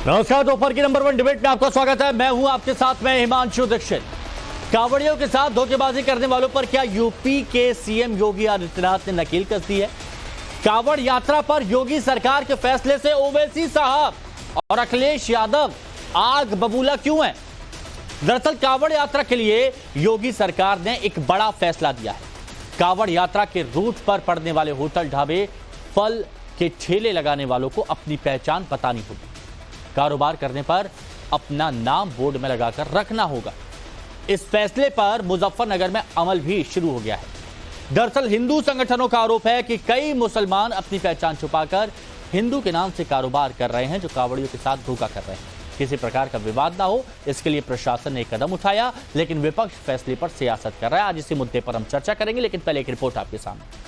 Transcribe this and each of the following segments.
नमस्कार, दोपहर की नंबर 1 डिबेट में आपका स्वागत है। मैं हूं आपके साथ में हिमांशु दीक्षित। कांवड़ियों के साथ धोखेबाजी करने वालों पर क्या यूपी के सीएम योगी आदित्यनाथ ने नकेल कस दी है? कांवड़ यात्रा पर योगी सरकार के फैसले से ओवैसी साहब और अखिलेश यादव आग बबूला क्यों है? दरअसल कांवड़ यात्रा के लिए योगी सरकार ने एक बड़ा फैसला दिया है। कांवड़ यात्रा के रूट पर पड़ने वाले होटल, ढाबे, फल के ठेले लगाने वालों को अपनी पहचान बतानी होगी। कारोबार करने पर अपना नाम बोर्ड में लगाकर रखना होगा। इस फैसले पर मुजफ्फरनगर में अमल भी शुरू हो गया है। दरअसल हिंदू संगठनों का आरोप है कि कई मुसलमान अपनी पहचान छुपाकर हिंदू के नाम से कारोबार कर रहे हैं, जो कांवड़ियों के साथ धोखा कर रहे हैं। किसी प्रकार का विवाद ना हो, इसके लिए प्रशासन ने एक कदम उठाया, लेकिन विपक्ष फैसले पर सियासत कर रहा है। आज इसी मुद्दे पर हम चर्चा करेंगे, लेकिन पहले एक रिपोर्ट आपके सामने।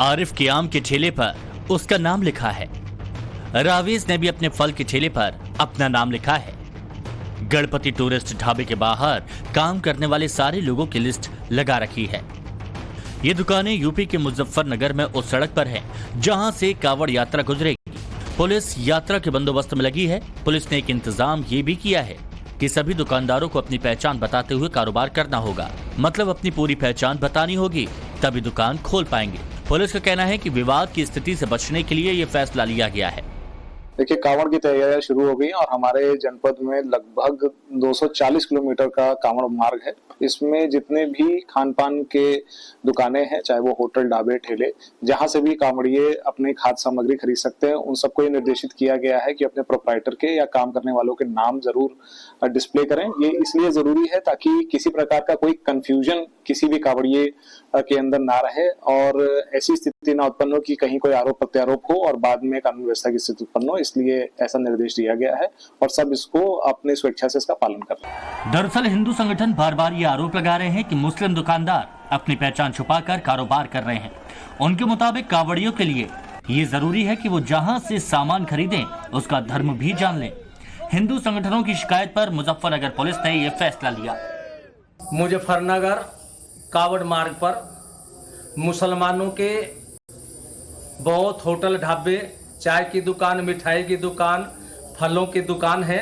आरिफ के आम के ठेले पर उसका नाम लिखा है। रावीज ने भी अपने फल के ठेले पर अपना नाम लिखा है। गणपति टूरिस्ट ढाबे के बाहर काम करने वाले सारे लोगों की लिस्ट लगा रखी है। ये दुकानें यूपी के मुजफ्फरनगर में उस सड़क पर है जहां से कांवड़ यात्रा गुजरेगी। पुलिस यात्रा के बंदोबस्त में लगी है। पुलिस ने एक इंतजाम ये भी किया है कि सभी दुकानदारों को अपनी पहचान बताते हुए कारोबार करना होगा। मतलब अपनी पूरी पहचान बतानी होगी, तभी दुकान खोल पाएंगे। पुलिस का कहना है कि विवाद की स्थिति से बचने के लिए यह फैसला लिया गया है। देखिए, कांवड़ की तैयारियां शुरू हो गई और हमारे जनपद में लगभग 240 किलोमीटर का कांवड़ मार्ग है। इसमें जितने भी खान पान के दुकानें हैं, चाहे वो होटल, ढाबे, ठेले, जहां से भी कांवड़िए अपनी खाद्य सामग्री खरीद सकते हैं, उन सबको ये निर्देशित किया गया है कि अपने प्रोप्राइटर के या काम करने वालों के नाम जरूर डिस्प्ले करें। ये इसलिए जरूरी है ताकि किसी प्रकार का कोई कंफ्यूजन किसी भी कांवड़िए के अंदर ना रहे और ऐसी स्थिति ना उत्पन्न हो कि कहीं कोई आरोप प्रत्यारोप हो और बाद में कानून व्यवस्था की स्थिति उत्पन्न हो। इसलिए ऐसा निर्देश दिया गया है और सब इसको अपने स्वेच्छा से इसका पालन कर रहे हैं। दरअसल हिंदू संगठन बार बार ये आरोप लगा रहे हैं कि मुस्लिम दुकानदार अपनी पहचान छुपाकर कारोबार कर रहे हैं। उनके मुताबिक कांवड़ियों के लिए ये जरूरी है कि वो जहां से सामान खरीदें उसका धर्म भी जान लें। हिंदू संगठनों की शिकायत पर मुजफ्फरनगर पुलिस ने यह फैसला लिया। मुजफ्फरनगर कांवड़ मार्ग पर मुसलमानों के बहुत होटल, ढाबे, चाय की दुकान, मिठाई की दुकान, फलों की दुकान है,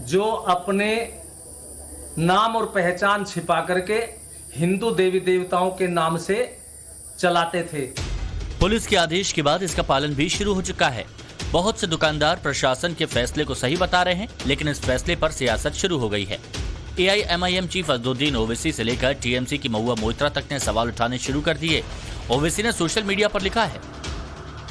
जो अपने नाम और पहचान छिपा करके हिंदू देवी देवताओं के नाम से चलाते थे। पुलिस के आदेश के बाद इसका पालन भी शुरू हो चुका है। बहुत से दुकानदार प्रशासन के फैसले को सही बता रहे हैं, लेकिन इस फैसले पर सियासत शुरू हो गई है। AIMIM चीफ अजदुद्दीन ओवैसी से लेकर TMC की महुआ मोइत्रा तक ने सवाल उठाने शुरू कर दिए। ओवैसी ने सोशल मीडिया पर लिखा है,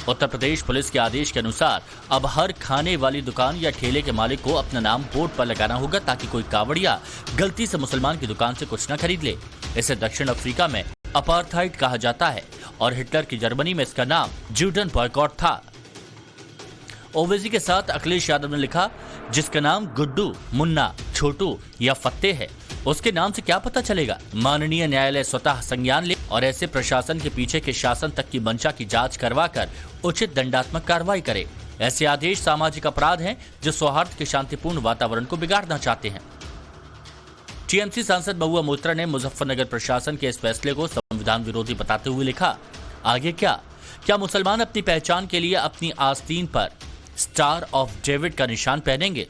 उत्तर प्रदेश पुलिस के आदेश के अनुसार अब हर खाने वाली दुकान या ठेले के मालिक को अपना नाम बोर्ड पर लगाना होगा, ताकि कोई कांवड़िया गलती से मुसलमान की दुकान से कुछ न खरीद ले। इसे दक्षिण अफ्रीका में अपार्थाइड कहा जाता है और हिटलर की जर्मनी में इसका नाम जूडन बॉयकॉट था। ओवैसी के साथ अखिलेश यादव ने लिखा, जिसका नाम गुड्डू, मुन्ना, छोटू या फत्ते है, उसके नाम से क्या पता चलेगा? माननीय न्यायालय स्वतः संज्ञान ले और ऐसे प्रशासन के पीछे के शासन तक की मंशा की जांच करवाकर उचित दंडात्मक कार्रवाई करे। ऐसे आदेश सामाजिक अपराध हैं जो सौहार्द के शांतिपूर्ण वातावरण को बिगाड़ना चाहते हैं। TMC सांसद महुआ मोइत्रा ने मुजफ्फरनगर प्रशासन के इस फैसले को संविधान विरोधी बताते हुए लिखा, आगे क्या मुसलमान अपनी पहचान के लिए अपनी आस्तीन पर स्टार ऑफ डेविड का निशान पहनेंगे?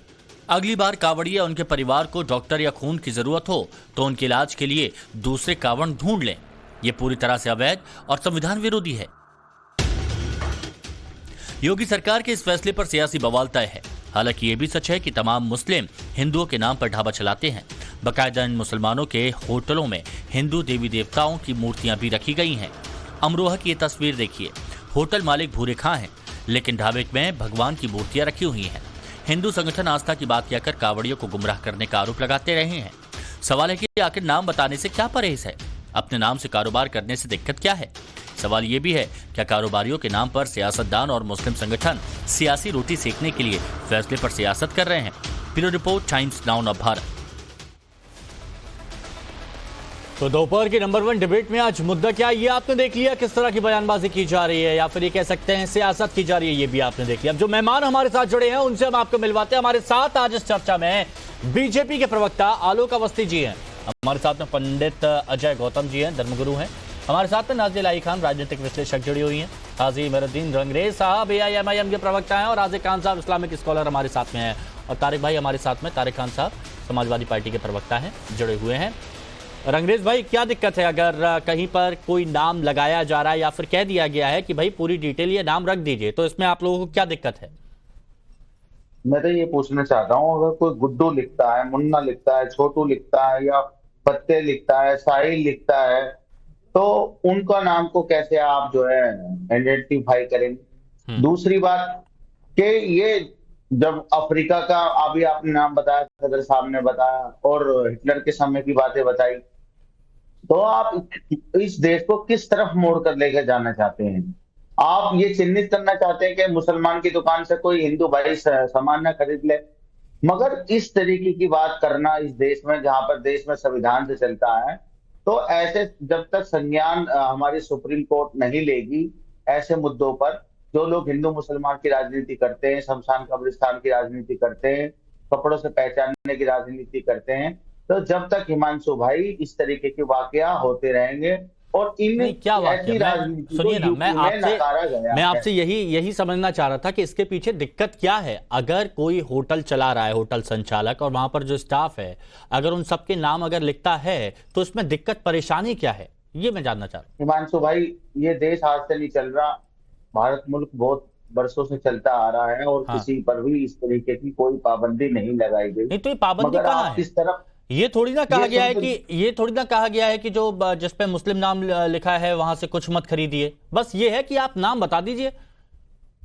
अगली बार कांवड़िया उनके परिवार को डॉक्टर या खून की जरूरत हो तो उनके इलाज के लिए दूसरे कांवड़ ढूंढ लें। यह पूरी तरह से अवैध और संविधान विरोधी है। योगी सरकार के इस फैसले पर सियासी बवाल तय है। हालांकि यह भी सच है कि तमाम मुस्लिम हिंदुओं के नाम पर ढाबा चलाते हैं। बाकायदा इन मुसलमानों के होटलों में हिंदू देवी देवताओं की मूर्तियां भी रखी गई हैं। अमरोहा की ये तस्वीर देखिए, होटल मालिक भूरे खां हैं, लेकिन ढाबे में भगवान की मूर्तियां रखी हुई हैं। हिंदू संगठन आस्था की बात कहकर कांवड़ियों को गुमराह करने का आरोप लगाते रहे हैं। सवाल है कि आखिर नाम बताने से क्या परहेज है? अपने नाम से कारोबार करने से दिक्कत क्या है? सवाल ये भी है, क्या कारोबारियों के नाम पर सियासतदान और मुस्लिम संगठन सियासी रोटी सेकने के लिए फैसले पर सियासत कर रहे हैं? Bureau report, times now Bharat. तो दोपहर की नंबर 1 डिबेट में आज मुद्दा क्या है ये आपने देख लिया, किस तरह की बयानबाजी की जा रही है या फिर ये कह सकते हैं सियासत की जा रही है, ये भी आपने देख लिया। अब जो मेहमान हमारे साथ जुड़े हैं उनसे हम आपको मिलवाते हैं। हमारे साथ आज इस चर्चा में बीजेपी के प्रवक्ता आलोक अवस्थी जी हैं, हमारे साथ में पंडित अजय गौतम जी हैं, धर्मगुरु हैं, हमारे साथ में नाज़िल आई खान राजनीतिक विश्लेषक जुड़ी हुई हैं, हाजी मेहरुद्दीन रंगरेज साहब AIMIM के प्रवक्ता हैं और राज़िक खान साहब इस्लामिक स्कॉलर हमारे साथ में हैं, और तारिक भाई हमारे साथ में, तारिक खान साहब समाजवादी पार्टी के प्रवक्ता हैं, जुड़े हुए हैं। रंगरेज भाई, क्या दिक्कत है अगर कहीं पर कोई नाम लगाया जा रहा है या फिर कह दिया गया है कि भाई पूरी डिटेल ये नाम रख दीजिए, तो इसमें आप लोगों को क्या दिक्कत है? मैं तो ये पूछना चाहता हूँ, अगर कोई गुड्डू लिखता है, मुन्ना लिखता है, छोटू लिखता है या पत्ते लिखता है, साहिल लिखता है, तो उनका नाम को कैसे आप जो है आइडेंटिफाई करेंगे? दूसरी बात कि ये जब अफ्रीका का अभी आपने नाम बताया, सदर साहब ने बताया और हिटलर के समय की बातें बताई, तो आप इस देश को किस तरफ मोड़ कर लेकर जाना चाहते हैं? आप ये चिन्हित करना चाहते हैं कि मुसलमान की दुकान से कोई हिंदू भाई सामान ना खरीद ले, मगर इस तरीके की बात करना इस देश में, जहां पर देश में संविधान से चलता है, तो ऐसे जब तक संज्ञान हमारी सुप्रीम कोर्ट नहीं लेगी ऐसे मुद्दों पर, जो लोग हिंदू मुसलमान की राजनीति करते हैं, शमशान कब्रिस्तान की राजनीति करते हैं, कपड़ों से पहचानने की राजनीति करते हैं, तो जब तक हिमांशु भाई इस तरीके के वाकया होते रहेंगे और इन क्या राजनीति सुनिए ना, मैं आपसे यही समझना चाह रहा था कि इसके पीछे दिक्कत क्या है। अगर कोई होटल चला रहा है, होटल संचालक, और वहां पर जो स्टाफ है, अगर उन सबके नाम अगर लिखता है तो इसमें दिक्कत परेशानी क्या है, ये मैं जानना चाह रहा हूँ। हिमांशु भाई, ये देश आज से नहीं चल रहा, भारत मुल्क बहुत वर्षों से चलता आ रहा है और किसी पर भी इस तरीके की कोई पाबंदी नहीं लगाई गई। नहीं तो ये पाबंदी कहाँ है? इस तरफ ये थोड़ी ना कहा गया है कि जो जिस पे मुस्लिम नाम लिखा है वहां से कुछ मत खरीदिए, बस ये है कि आप नाम बता दीजिए।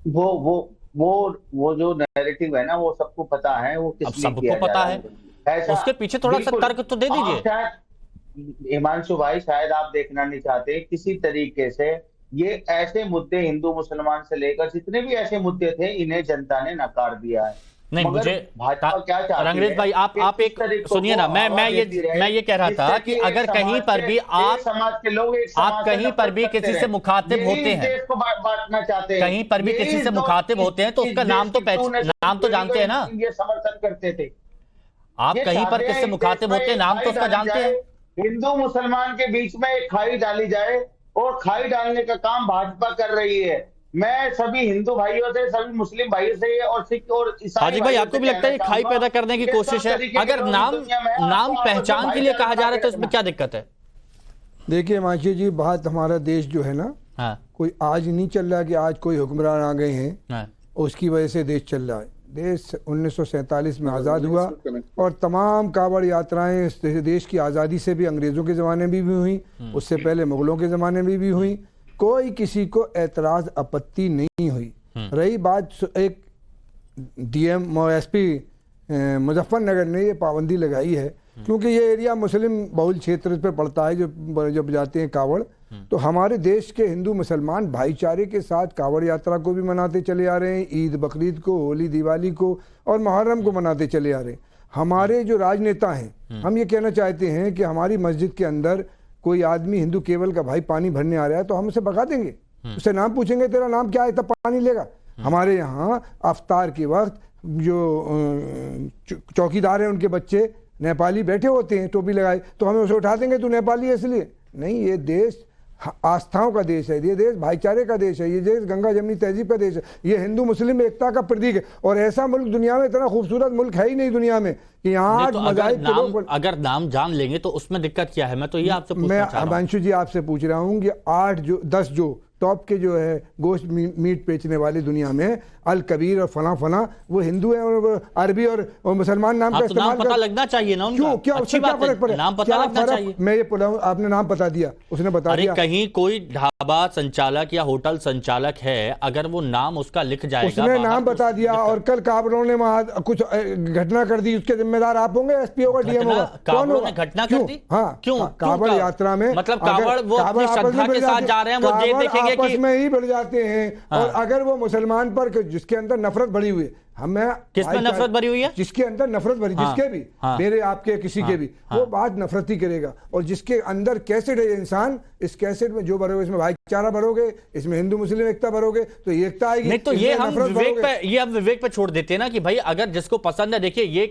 वो जो नैरेटिव है ना, वो सबको पता है, वो किस लिए किया सबको पता है, उसके पीछे थोड़ा सा तर्क तो दे दीजिए। हिमांशु भाई, शायद आप देखना नहीं चाहते, किसी तरीके से ये ऐसे मुद्दे हिंदू मुसलमान से लेकर जितने भी ऐसे मुद्दे थे, इन्हें जनता ने नकार दिया है। नहीं, मुझे भाजपा क्या चाहती है? रंगरेज भाई, आप एक सुनिए ना, मैं ये कह रहा था कि अगर कहीं पर भी आप समाज के लोग कहीं पर भी किसी से मुखातिब होते हैं, देश को बांटना चाहते हैं, कहीं पर भी किसी से मुखातिब होते हैं, तो उसका नाम तो जानते हैं ना, ये समर्थन करते थे। आप कहीं पर किससे मुखातिब होते हैं, नाम तो उसका जानते हैं। हिंदू मुसलमान के बीच में एक खाई डाली जाए, और खाई डालने का काम भाजपा कर रही है। मैं सभी हिंदू भाइयों से, सभी मुस्लिम भाइयों से और सिख और ईसाई भाई, आपको भी लगता है खाई पैदा करने की कोशिश है? अगर नाम पहचान के लिए कहा जा रहा है तो इसमें क्या दिक्कत है? देखिए हिमांशु जी, बात हमारा देश जो है ना, कोई आज नहीं चल रहा कि आज कोई हुक्मरान आ गए हैं उसकी वजह से देश चल रहा है। देश 1947 में आज़ाद हुआ और तमाम कावड़ यात्राएं इस देश की आज़ादी से भी अंग्रेज़ों के ज़माने में भी हुई, उससे पहले मुग़लों के ज़माने में भी हुई, कोई किसी को एतराज़ आपत्ति नहीं हुई। रही बात, एक DM SP मुजफ्फरनगर ने ये पाबंदी लगाई है क्योंकि ये एरिया मुस्लिम बहुल क्षेत्र पे पड़ता है, जब जाते हैं कावड़, तो हमारे देश के हिंदू मुसलमान भाईचारे के साथ कावड़ यात्रा को भी मनाते चले आ रहे हैं, ईद बकरीद को, होली दिवाली को और मुहर्रम को मनाते चले आ रहे हैं। हमारे जो राजनेता हैं, हम ये कहना चाहते हैं कि हमारी मस्जिद के अंदर कोई आदमी हिंदू केवल का भाई पानी भरने आ रहा है तो हम उसे भगा देंगे, उससे नाम पूछेंगे तेरा नाम क्या है, तब पानी लेगा। हमारे यहाँ अफ्तार के वक्त जो चौकीदार हैं उनके बच्चे नेपाली बैठे होते हैं टोपी लगाए, तो हमें उसे उठा देंगे, तू नेपाली है इसलिए? नहीं, ये देश आस्थाओं का देश है, ये देश भाईचारे का देश है, ये देश गंगा जमनी तहजीब का देश है, ये हिंदू मुस्लिम एकता का प्रतीक है। और ऐसा मुल्क दुनिया में, इतना खूबसूरत मुल्क है ही नहीं दुनिया में कि यहाँ तो अगर नाम जान लेंगे तो उसमें दिक्कत क्या है? मैं तो ये आपसे पूछना चाह रहा हूं। हिमांशु जी, आपसे पूछ रहा हूँ कि 10 जो टॉप के जो है गोश्त मीट बेचने वाले दुनिया में, अल कबीर और फला वो हिंदू है और अरबी और मुसलमान नाम का इस्तेमाल पता लगना चाहिए ना उनका। क्या उससे क्या फर्क पड़े? नाम पता लगना चाहिए। मैं ये बोला हूँ, आपने नाम बता दिया, उसने बता दिया। कहीं कोई ढाबा संचालक या होटल संचालक है, अगर वो नाम उसका लिख जाएगा, उसने नाम बता दिया और कल काबरों ने वहां कुछ घटना कर दी, उसके जिम्मेदार आप होंगे, SP होगा, DM होगा? कौन होगा? घटना कर दी? हाँ, क्यों? कावड़ यात्रा में, मतलब कावड़ वो अपनी श्रद्धा के साथ जा रहे हैं, वो देखेंगे आपस में ही बढ़ जाते हैं। और अगर वो मुसलमान पर जिसके अंदर नफरत बढ़ी हुई है, हमें किसमें नफरत भरी हुई है? जिसके अंदर नफरत भरी, जिसके भी, मेरे आपके किसी के भी, वो बात नफरत ही करेगा। और जिसके अंदर कैसेट है इंसान, इस कैसेट में जो भरोगे, इसमें भाईचारा भरोगे, इसमें हिंदू मुस्लिम एकता भरोगे तो एकता आएगी। नहीं तो ये हम विवेक पे छोड़ देते हैं ना कि भाई अगर जिसको पसंद है, देखिए ये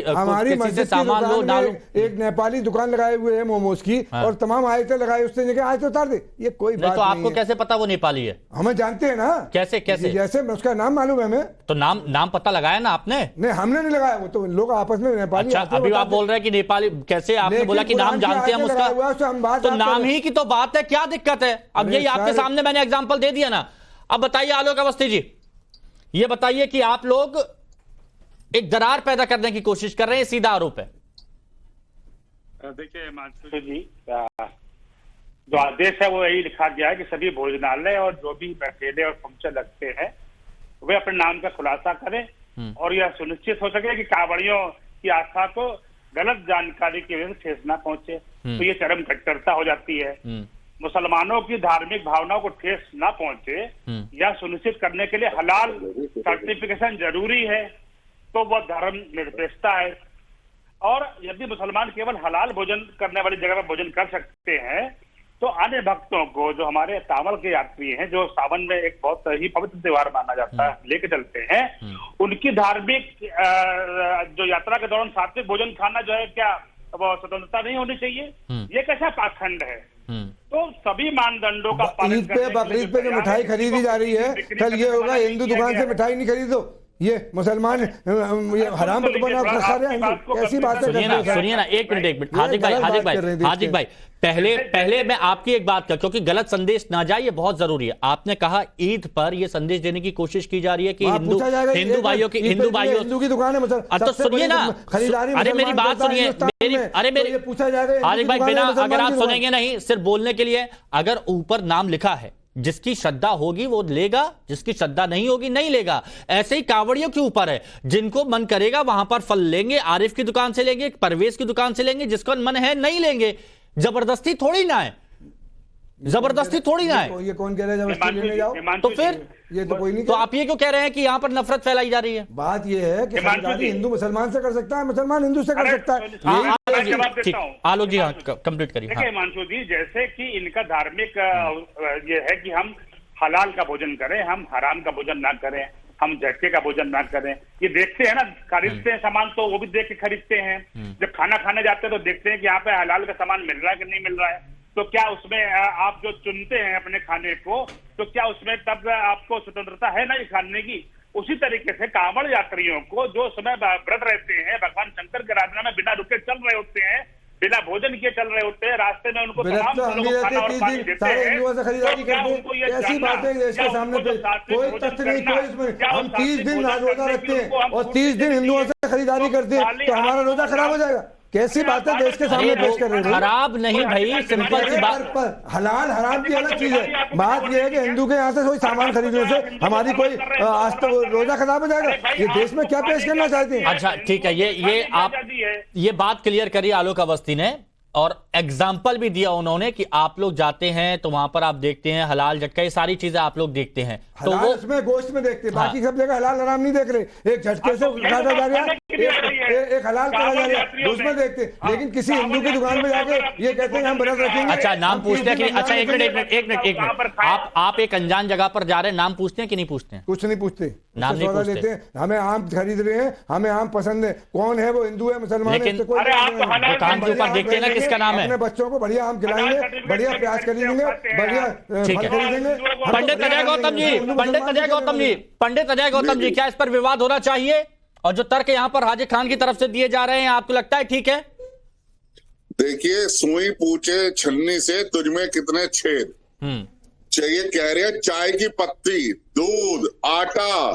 हमारी मस्जिद से सामान लो ना लो। एक नेपाली दुकान लगाए हुए है मोमोज की, और तमाम आयतें लगाई, उससे जगह आयतें उतार दे, ये कोई बात नहीं। तो आपको कैसे पता वो नेपाली है? हमें जानते हैं ना। कैसे? जैसे उसका नाम मालूम है हमें, तो नाम पता लगाया ना आपने? नहीं, हमने नहीं लगाया, वो तो लोग आपस में नेपाली। अच्छा, अभी आप बोल रहे हैं कि नेपाली, कैसे आपने बोला कि नाम जानते हैं हम उसका, तो नाम ही की तो बात है, क्या दिक्कत है? अब यही आपके सामने मैंने एग्जांपल दे दिया ना। अब बताइए आलोक अवस्थी जी, ये बताइए कि आप लोग एक दरार पैदा करने की कोशिश कर रहे हैं, सीधा आरोप है। देखिए हिमांशु जी, जो आदेश है वो यही लिखा गया है कि सभी भोजनालय और जो भी ठेले और फंक्शन लगते हैं वे अपने नाम का खुलासा करें और यह सुनिश्चित हो सके कि कांवड़ियों की आस्था को गलत जानकारी की वजह से ठेस ना पहुंचे। तो ये चरम कट्टरता हो जाती है। मुसलमानों की धार्मिक भावनाओं को ठेस ना पहुंचे यह सुनिश्चित करने के लिए हलाल सर्टिफिकेशन जरूरी है, तो वह धर्म निरपेक्षता है। और यदि मुसलमान केवल हलाल भोजन करने वाली जगह पर भोजन कर सकते हैं, तो अन्य भक्तों को, जो हमारे कांवड़ के यात्री हैं, जो सावन में एक बहुत ही पवित्र त्योहार माना जाता है, लेके चलते हैं, उनकी धार्मिक जो यात्रा के दौरान सात्विक भोजन खाना जो है, क्या वो स्वतंत्रता नहीं होनी चाहिए? ये कैसा पाखंड है? तो सभी मानदंडों का पालन ईद पे, बकरीद पे जो मिठाई खरीदी जा रही है, कल ये होगा हिंदू दुकान से मिठाई नहीं खरीदो, ये मुसलमान ये हराम खा रहे हैं। ऐसी बातें सुनिए ना, एक मिनट हार्दिक भाई, पहले मैं आपकी एक बात कर, क्योंकि गलत संदेश ना जाए, ये बहुत जरूरी है। आपने कहा ईद पर ये संदेश देने की कोशिश की जा रही है कि हिंदू भाइयों की दुकान है, तो सुनिए ना, अरे मेरी बात सुनिए, मेरी पूछा जाएगा हार्दिक भाई, बिना, अगर आप सुनेंगे नहीं, सिर्फ बोलने के लिए, अगर ऊपर नाम लिखा है, जिसकी श्रद्धा होगी वो लेगा, जिसकी श्रद्धा नहीं होगी नहीं लेगा। ऐसे ही कांवड़ियों के ऊपर है, जिनको मन करेगा वहां पर फल लेंगे, आरिफ की दुकान से लेंगे, परवेज की दुकान से लेंगे, जिसका मन है नहीं लेंगे। जबरदस्ती थोड़ी ना है, जबरदस्ती थोड़ी ना है। ये कौन कह रहा है जबरदस्ती लेने जाओ? तो फिर ये तो कोई नहीं। तो आप ये क्यों कह रहे हैं कि यहाँ पर नफरत फैलाई जा रही है? बात ये है कि खरीदारी हिंदू मुसलमान से कर सकता है, मुसलमान हिंदू से कर सकता है। आलोक जी, हाँ, कंप्लीट करिए। देखिए हिमांशु जी, जैसे कि इनका धार्मिक ये है कि हम हलाल का भोजन करें, हम हराम का भोजन ना करें, हम झटके का भोजन ना करें। ये देखते हैं ना, खरीदते हैं सामान तो वो भी देख के खरीदते हैं। जब खाना खाने जाते हैं तो देखते हैं कि यहाँ पे हलाल का सामान मिल रहा है कि नहीं मिल रहा है। तो क्या उसमें आप जो चुनते हैं अपने खाने को, तो क्या उसमें तब आपको स्वतंत्रता है ना ये खाने की? उसी तरीके से कांवड़ यात्रियों को जो समय व्रत रहते हैं, भगवान शंकर के आराधना में बिना रुके चल रहे होते हैं, बिना भोजन किए चल रहे होते हैं, रास्ते में उनको तमाम लोगों को खाना और पानी देते हैं, खरीदारी करते हैं। ऐसी बातें इसके सामने कोई तथ्य नहीं, कोई इसमें हम 30 दिन रोजा रखते हैं और 30 दिन हिंदुओं से खरीदारी करते हैं, तो हमारा रोजा खराब हो जाएगा? कैसी बात है देश के सामने पेश कर रहे हैं? खराब नहीं भाई, सिंपल सी बात। हलाल हराम की अलग चीज है। बात यह है कि हिंदू के यहाँ से कोई सामान खरीदने से हमारी कोई रोजा खराब हो जाएगा? ये देश में क्या पेश करना चाहते हैं? अच्छा ठीक है, ये आप ये बात क्लियर करिए आलोक अवस्थी ने, और एग्जाम्पल भी दिया उन्होंने कि आप लोग जाते हैं तो वहां पर आप देखते हैं हलाल झटका, ये सारी चीजें आप लोग देखते हैं, तो वो इसमें गोश्त में देखते हैं, बाकी सब जगह हलाल हराम नहीं देख रहे। एक झटके से काटा जा रहा है, एक हलाल करा जा रहा है, उसमें देखते हैं। लेकिन किसी हिंदू की दुकान में जाके ये कहते हैं हम व्रत रखेंगे। अच्छा, नाम पूछते हैं कि अच्छा, एक मिनट, आप एक अनजान जगह पर जा रहे हैं, नाम पूछते हैं कि नहीं पूछते हैं? कुछ नहीं पूछते, नाम नहीं पूछते। लेते हैं, हमें आम खरीद रहे हैं, हमें आम पसंद है, कौन है वो, हिंदू है मुसलमान है, दुकान के ऊपर देखते हैं ना किसका नाम है। अपने बच्चों को बढ़िया आम खिलाएंगे, बढ़िया प्याज खरीदेंगे, बढ़िया फल खरीदेंगे। पंडित अजय गौतम जी, क्या इस पर विवाद होना चाहिए? और जो तर्क यहाँ पर हाजी खान की तरफ से दिए जा रहे हैं, आपको लगता है ठीक है? देखिए, सुई पूछे छन्नी से तुझमें कितने छेद। चाहिए कह रहे हैं चाय की पत्ती, दूध, आटा,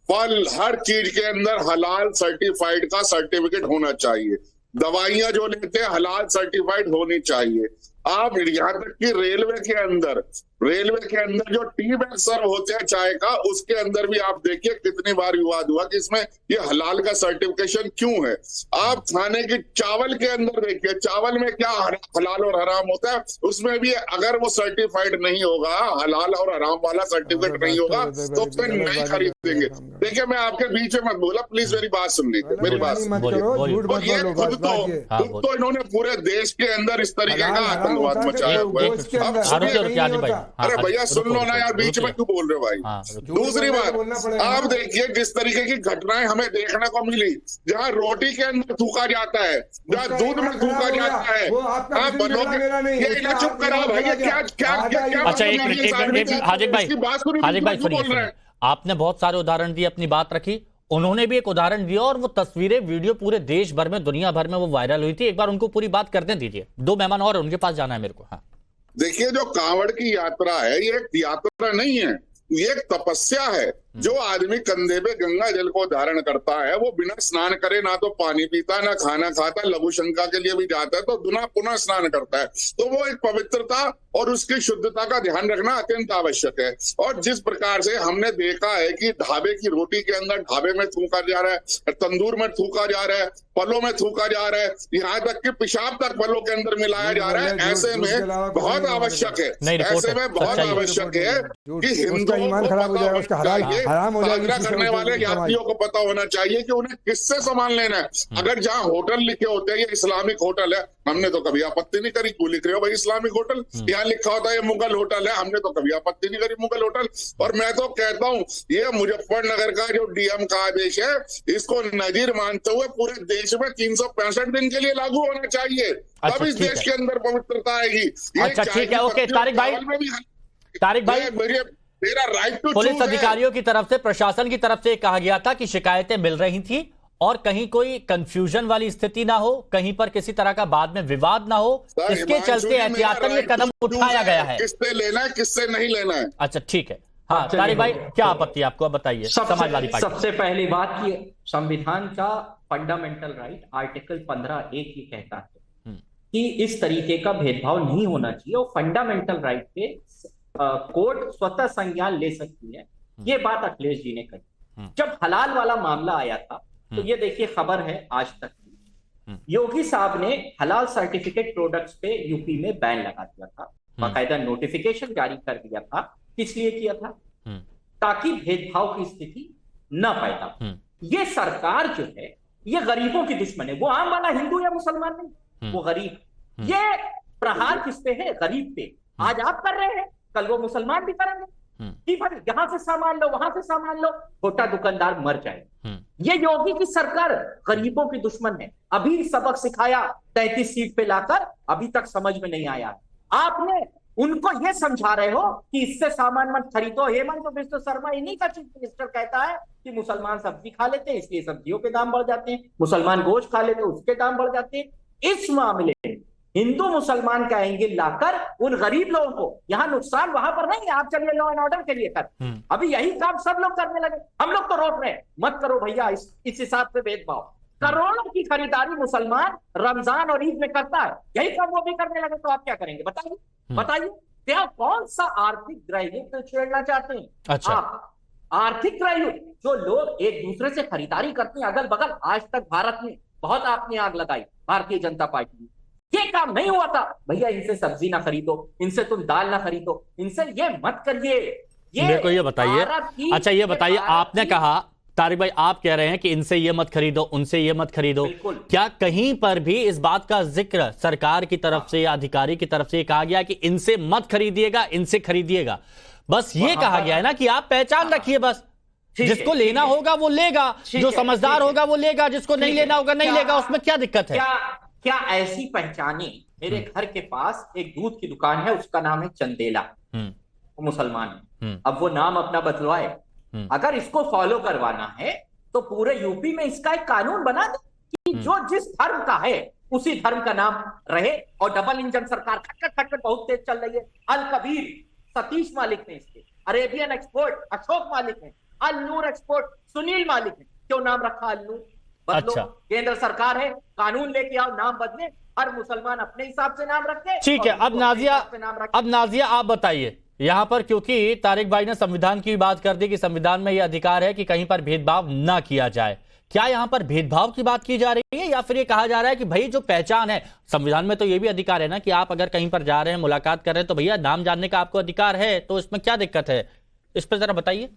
फल, हर चीज के अंदर हलाल सर्टिफाइड का सर्टिफिकेट होना चाहिए। दवाइयां जो लेते हैं हलाल सर्टिफाइड होनी चाहिए। आप यहाँ तक कि रेलवे के अंदर जो टी बैग सर्व होते हैं चाय का, उसके अंदर भी आप देखिए कितनी बार विवाद हुआ कि इसमें ये हलाल का सर्टिफिकेशन क्यों है। आप खाने की चावल के अंदर देखिए, चावल में क्या हलाल और हराम होता है, उसमें भी अगर वो सर्टिफाइड नहीं होगा, हलाल और हराम वाला सर्टिफिकेट नहीं होगा तो फिर नहीं खरीदेंगे। देखिए मैं आपके बीच में मत बोला, प्लीज मेरी बात सुन लीजिए, मेरी बात ये खुद तो इन्होंने पूरे देश के अंदर इस तरीके का आतंकवाद मचाया हुआ है। अरे भैया सुन लो ना यार, बीच में क्यों बोल रहे हो भाई। दूसरी बात, आप देखिए जिस तरीके की घटनाएं हमें देखने को मिली, जहाँ रोटी के अंदर थूका जाता है, जहाँ दूध में थूका जाता है, आप बनोगे ये चुप करा भैया, क्या अच्छा एक मिनट हाजिक भाई सुनिए, आपने बहुत सारे उदाहरण दिए, अपनी बात रखी, उन्होंने भी एक उदाहरण दिया और वो तस्वीरें वीडियो पूरे देश भर में, दुनिया भर में वो वायरल हुई थी। एक बार उनको पूरी बात करने दीजिए, 2 मेहमान और उनके पास जाना है मेरे को। हाँ देखिए, जो कांवड़ की यात्रा है ये एक यात्रा नहीं है, ये एक तपस्या है। जो आदमी कंधे पे गंगा जल को धारण करता है वो बिना स्नान करे ना तो पानी पीता ना खाना खाता, लघु शंका के लिए भी जाता है तो पुनः स्नान करता है। तो वो एक पवित्रता और उसकी शुद्धता का ध्यान रखना अत्यंत आवश्यक है। और जिस प्रकार से हमने देखा है कि ढाबे की रोटी के अंदर ढाबे में थूका जा रहा है, तंदूर में थूका जा रहा है, फलों में थूका जा रहा है, यहाँ तक कि पेशाब तक फलों के अंदर मिलाया जा रहा है, ऐसे में बहुत आवश्यक है, ऐसे में बहुत आवश्यक है कि हिंदुओं करने वाले यात्रियों को पता होना चाहिए कि उन्हें किससे सामान लेना है। अगर जहाँ होटल लिखे होते हैं ये इस्लामिक होटल है, हमने तो कभी आपत्ति नहीं करी, क्यों लिख रहे हो भाई इस्लामिक होटल, यहाँ लिखा होता है ये मुगल होटल है, हमने तो कभी आपत्ति नहीं करी मुगल होटल। और मैं तो कहता हूँ ये मुजफ्फरनगर का जो डीएम का आदेश है इसको नजीर मानते हुए पूरे देश में 365 दिन के लिए लागू होना चाहिए, तब इस देश के अंदर पवित्रता आएगी। अच्छा ठीक है, ओके तारिक भाई मेरा राइट टू पुलिस अधिकारियों की तरफ से, प्रशासन की तरफ से कहा गया था कि शिकायतें मिल रही थी और कहीं कोई कंफ्यूजन वाली स्थिति ना हो, कहीं पर किसी तरह का बाद में विवाद ना हो, इसके चलते एहतियातन ये कदम उठाया गया है। किससे लेना है किससे नहीं लेना है। अच्छा ठीक है, हाँ तारिक भाई क्या आपत्ति है आपको, बताइए। समाजवादी पार्टी, सबसे पहली बात कि संविधान का फंडामेंटल राइट आर्टिकल 15(1) ये कहता है कि इस तरीके का भेदभाव नहीं होना चाहिए और फंडामेंटल राइट पे कोर्ट स्वतः संज्ञान ले सकती है। ये बात अखिलेश जी ने कही। जब हलाल वाला मामला आया था तो ये देखिए खबर है आज तक की, योगी साहब ने हलाल सर्टिफिकेट प्रोडक्ट्स पे यूपी में बैन लगा दिया था, बाकायदा नोटिफिकेशन जारी कर दिया था। किस लिए किया था? ताकि भेदभाव की स्थिति न पैदा। ये सरकार जो है ये गरीबों की दुश्मन है, वो आम वाला हिंदू या मुसलमान नहीं, वो गरीब। ये प्रहार किस पे है? गरीब पे। आज आप कर रहे हैं, कल वो मुसलमान भी करेंगे कि भाई यहां से सामान लो वहां से सामान लो, छोटा दुकानदार मर जाएगा। ये योगी की सरकार गरीबों की दुश्मन है। अभी सबक सिखाया 33 सीट पे लाकर, अभी तक समझ में नहीं आया। आपने उनको ये समझा रहे हो कि इससे सामान मत खरीदो। हेमंत बिस्व शर्मा इन्हीं का चीफ मिनिस्टर कहता है कि मुसलमान सब्जी खा लेते हैं इसलिए सब्जियों के दाम बढ़ जाते हैं, मुसलमान गोश्त खा लेते हैं उसके दाम बढ़ जाते हैं। इस मामले में हिंदू मुसलमान का एंगल लाकर उन गरीब लोगों को, यहाँ नुकसान वहां पर नहीं है, आप चलिए लॉ एंड ऑर्डर के लिए कर। अभी यही काम सब लोग करने लगे, हम लोग तो रोक रहे हैं मत करो भैया इस हिसाब से भेदभाव। करोड़ों की खरीदारी मुसलमान रमजान और ईद में करता है, यही काम वो भी करने लगे तो आप क्या करेंगे? बताइए क्या कौन सा आर्थिक ग्रहयुद्ध छेड़ना चाहते हैं? अच्छा। आप आर्थिक ग्रहयुद्ध, जो लोग एक दूसरे से खरीदारी करते हैं अगल बगल, आज तक भारत में बहुत आपने आग लगाई भारतीय जनता पार्टी, ये काम नहीं हुआ था। भैया इनसे सब्जी ना खरीदो, इनसे तुम दाल ना खरीदो, इनसे ये मत करिए। मेरे को ये बताइए, अच्छा ये बताइए, आपने कहा तारिक भाई आप कह रहे हैं कि इनसे ये मत खरीदो उनसे ये मत खरीदो, क्या कहीं पर भी इस बात का जिक्र सरकार की तरफ से या अधिकारी की तरफ से कहा गया कि इनसे मत खरीदिएगा इनसे खरीदिएगा? बस ये कहा गया है ना कि आप पहचान रखिए, बस जिसको लेना होगा वो लेगा, जो समझदार होगा वो लेगा, जिसको नहीं लेना होगा नहीं लेगा, उसमें क्या दिक्कत है? क्या ऐसी पहचाने? मेरे घर के पास एक दूध की दुकान है, उसका नाम है चंदेला, वो मुसलमान है, अब वो नाम अपना बदलवाए। अगर इसको फॉलो करवाना है तो पूरे यूपी में इसका एक कानून बना दे कि जो जिस धर्म का है उसी धर्म का नाम रहे। और डबल इंजन सरकार खटखट बहुत तेज चल रही है। अल कबीर सतीश मालिक ने इसके, अरेबियन एक्सपोर्ट अशोक मालिक है, अल नूर एक्सपोर्ट सुनील मालिक है। क्यों नाम रखा अल नूर? बदलो। अच्छा। केंद्र सरकार है, कानून लेके आओ, नाम बदले, और मुसलमान अपने हिसाब से नाम रखते। ठीक है, अब नाजिया आप बताइए यहां पर, क्योंकि तारिक भाई ने संविधान की बात कर दी कि संविधान में यह अधिकार है कि कहीं पर भेदभाव ना किया जाए। क्या यहां पर भेदभाव की बात की जा रही है या फिर ये कहा जा रहा है कि भाई जो पहचान है, संविधान में तो ये भी अधिकार है ना कि आप अगर कहीं पर जा रहे हैं, मुलाकात कर रहे हैं, तो भैया नाम जानने का आपको अधिकार है, तो इसमें क्या दिक्कत है? इस पर जरा बताइए।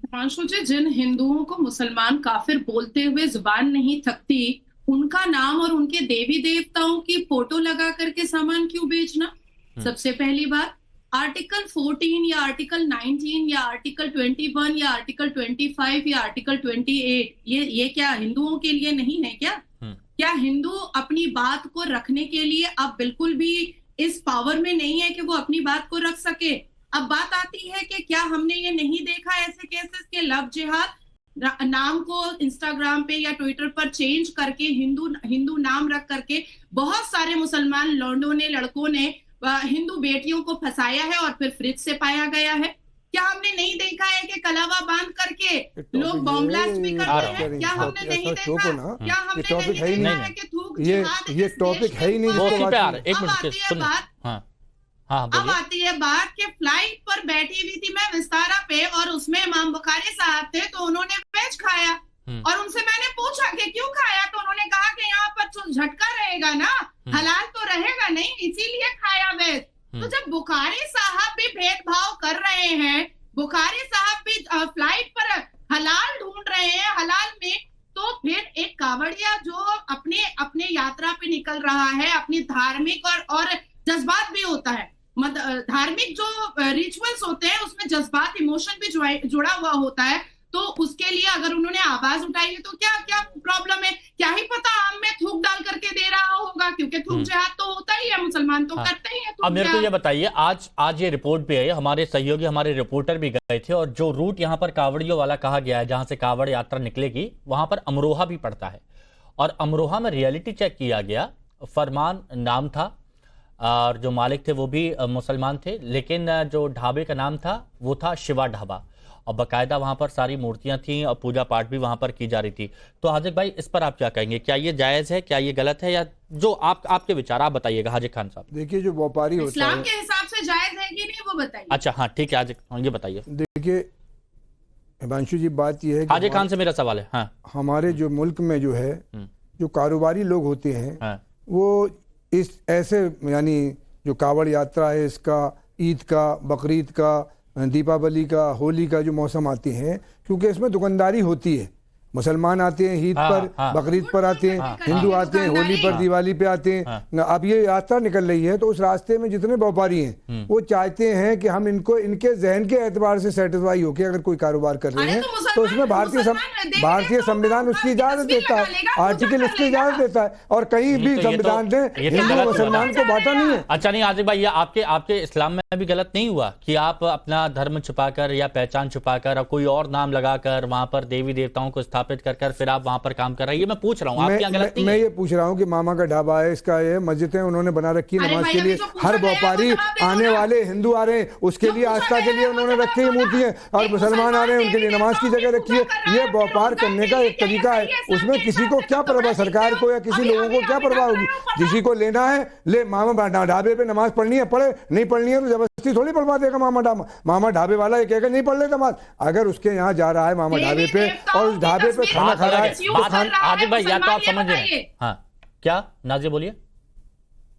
हिमांशु जी, जिन हिंदुओं को मुसलमान काफिर बोलते हुए जुबान नहीं थकती, उनका नाम और उनके देवी देवताओं की फोटो लगा करके सामान क्यों बेचना? सबसे पहली बात, आर्टिकल 14 या आर्टिकल 19 या आर्टिकल 21 या आर्टिकल 25 या आर्टिकल 28 ये क्या हिंदुओं के लिए नहीं है क्या? क्या हिंदू अपनी बात को रखने के लिए अब बिल्कुल भी इस पावर में नहीं है कि वो अपनी बात को रख सके? अब बात आती है कि क्या हमने ये नहीं देखा ऐसे केसेस के लव जिहाद नाम को इंस्टाग्राम पे या ट्विटर पर चेंज करके हिंदू नाम रख करके बहुत सारे मुसलमान लौंडों ने, लड़कों ने हिंदू बेटियों को फंसाया है और फिर फ्रिज से पाया गया है? क्या हमने नहीं देखा है कि कलावा बांध करके लोग बॉम्ब ब्लास्ट भी करते हैं? क्या हमने नहीं देखा? क्या हमने नहीं देखा है कि थूक जिहाद? ये टॉपिक है ही नहीं। अब आती है बात कि फ्लाइट पर बैठी हुई थी मैं विस्तारा पे और उसमें इमाम बुखारी साहब थे, तो उन्होंने वेज खाया और उनसे मैंने पूछा कि क्यों खाया, तो उन्होंने कहा कि यहाँ पर झटका रहेगा ना, हलाल तो रहेगा नहीं, इसीलिए खाया वेज। तो जब बुखारी साहब भी भेदभाव कर रहे हैं, बुखारी साहब भी फ्लाइट पर हलाल ढूंढ रहे हैं, हलाल में, तो फिर एक कावड़िया जो अपने यात्रा पे निकल रहा है, अपनी धार्मिक और जज्बात भी होता है, धार्मिक जो रिचुअल्स होते हैं उसमें जज्बात, इमोशन भी जुड़ा हुआ होता है, तो उसके लिए अगर उन्होंने आवाज उठाई है तो क्या प्रॉब्लम है? क्या ही पता हम में थूक डाल करके दे रहा होगा, क्योंकि थूक जिहाद तो होता ही है, मुसलमान तो करते ही है। अब मेरे को ये बताइए, आज ये रिपोर्ट भी है, हमारे सहयोगी, हमारे रिपोर्टर भी गए थे, और जो रूट यहाँ पर कावड़ियों वाला कहा गया है, जहां से कावड़ यात्रा निकलेगी, वहां पर अमरोहा भी पड़ता है, और अमरोहा में रियलिटी चेक किया गया, फरमान नाम था और जो मालिक थे वो भी मुसलमान थे, लेकिन जो ढाबे का नाम था वो था शिवा ढाबा, और बाकायदा वहां पर सारी मूर्तियां थी और पूजा पाठ भी वहां पर की जा रही थी। तो हाजिक भाई, इस पर आप क्या कहेंगे? क्या ये जायज है, क्या ये गलत है, या जो आपके विचार आप बताइएगा हाजिक खान साहब। देखिए, जो व्यापारी होता है, इस्लाम के हिसाब से जायज है कि नहीं वो बताइए। अच्छा, हाँ ठीक है हाजिक, ये बताइए। देखिए हिमांशु जी, बात ये है, हाजिक खान से मेरा सवाल है। हाँ, हमारे जो मुल्क में जो है, जो कारोबारी लोग होते हैं, वो इस ऐसे, यानी जो कावड़ यात्रा है, इसका ईद का, बकरीद का, दीपावली का, होली का जो मौसम आते हैं, क्योंकि इसमें दुकानदारी होती है, मुसलमान आते हैं ईद पर, बकरीद पर आते हैं, हिंदू आते हैं होली पर, दिवाली पे आते हैं। अब ये यात्रा निकल रही है, तो उस रास्ते में जितने व्यापारी हैं वो चाहते हैं कि हम इनको इनके जहन के एतबार से सेटिस्फाई होकर अगर कोई कारोबार कर रहे हैं, तो उसमें भारतीय संविधान उसकी इजाजत देता है, आर्टिकल उसकी इजाजत देता है, और कहीं भी संविधान ने हिंदू मुसलमान को बांटा नहीं है। अच्छा, नहीं आजिक भाई, ये आपके इस्लाम में भी गलत नहीं हुआ कि आप अपना धर्म छुपाकर या पहचान छुपाकर और कोई और नाम लगाकर वहां पर देवी देवताओं को स्थापित कर फिर आप वहां पर काम कर रही है? मैं पूछ रहा हूं, आप क्या गलत नहीं है? मैं ये पूछ रहा हूं कि मामा का ढाबा है, इसका ये मस्जिदें उन्होंने बना रखी है नमाज के लिए, हर व्यापारी आने वाले हिंदू आ रहे हैं उसके लिए आस्था के लिए उन्होंने रखी है मूर्तियां, और मुसलमान आ रहे हैं उनके लिए नमाज की जगह रखी है। ये व्यापार करने का एक तरीका है, उसमें किसी को क्या परवाह, सरकार को या किसी लोगों को क्या परवाह होगी? किसी को लेना है ले, मामा ढाबे पे नमाज पढ़नी है पढ़े, नहीं पढ़नी है तो जबरदस्ती थोड़ी पढ़वा देगा मामा ढाबे वाला, ये कहेगा नहीं पढ़ ले नमाज। अगर उसके यहाँ जा रहा है मामा ढाबे पे और उस ढाबे पे खाना खा रहा है, आदिक भाई या तो आप समझ रहे हैं। हाँ, क्या नाज़िया बोलिए।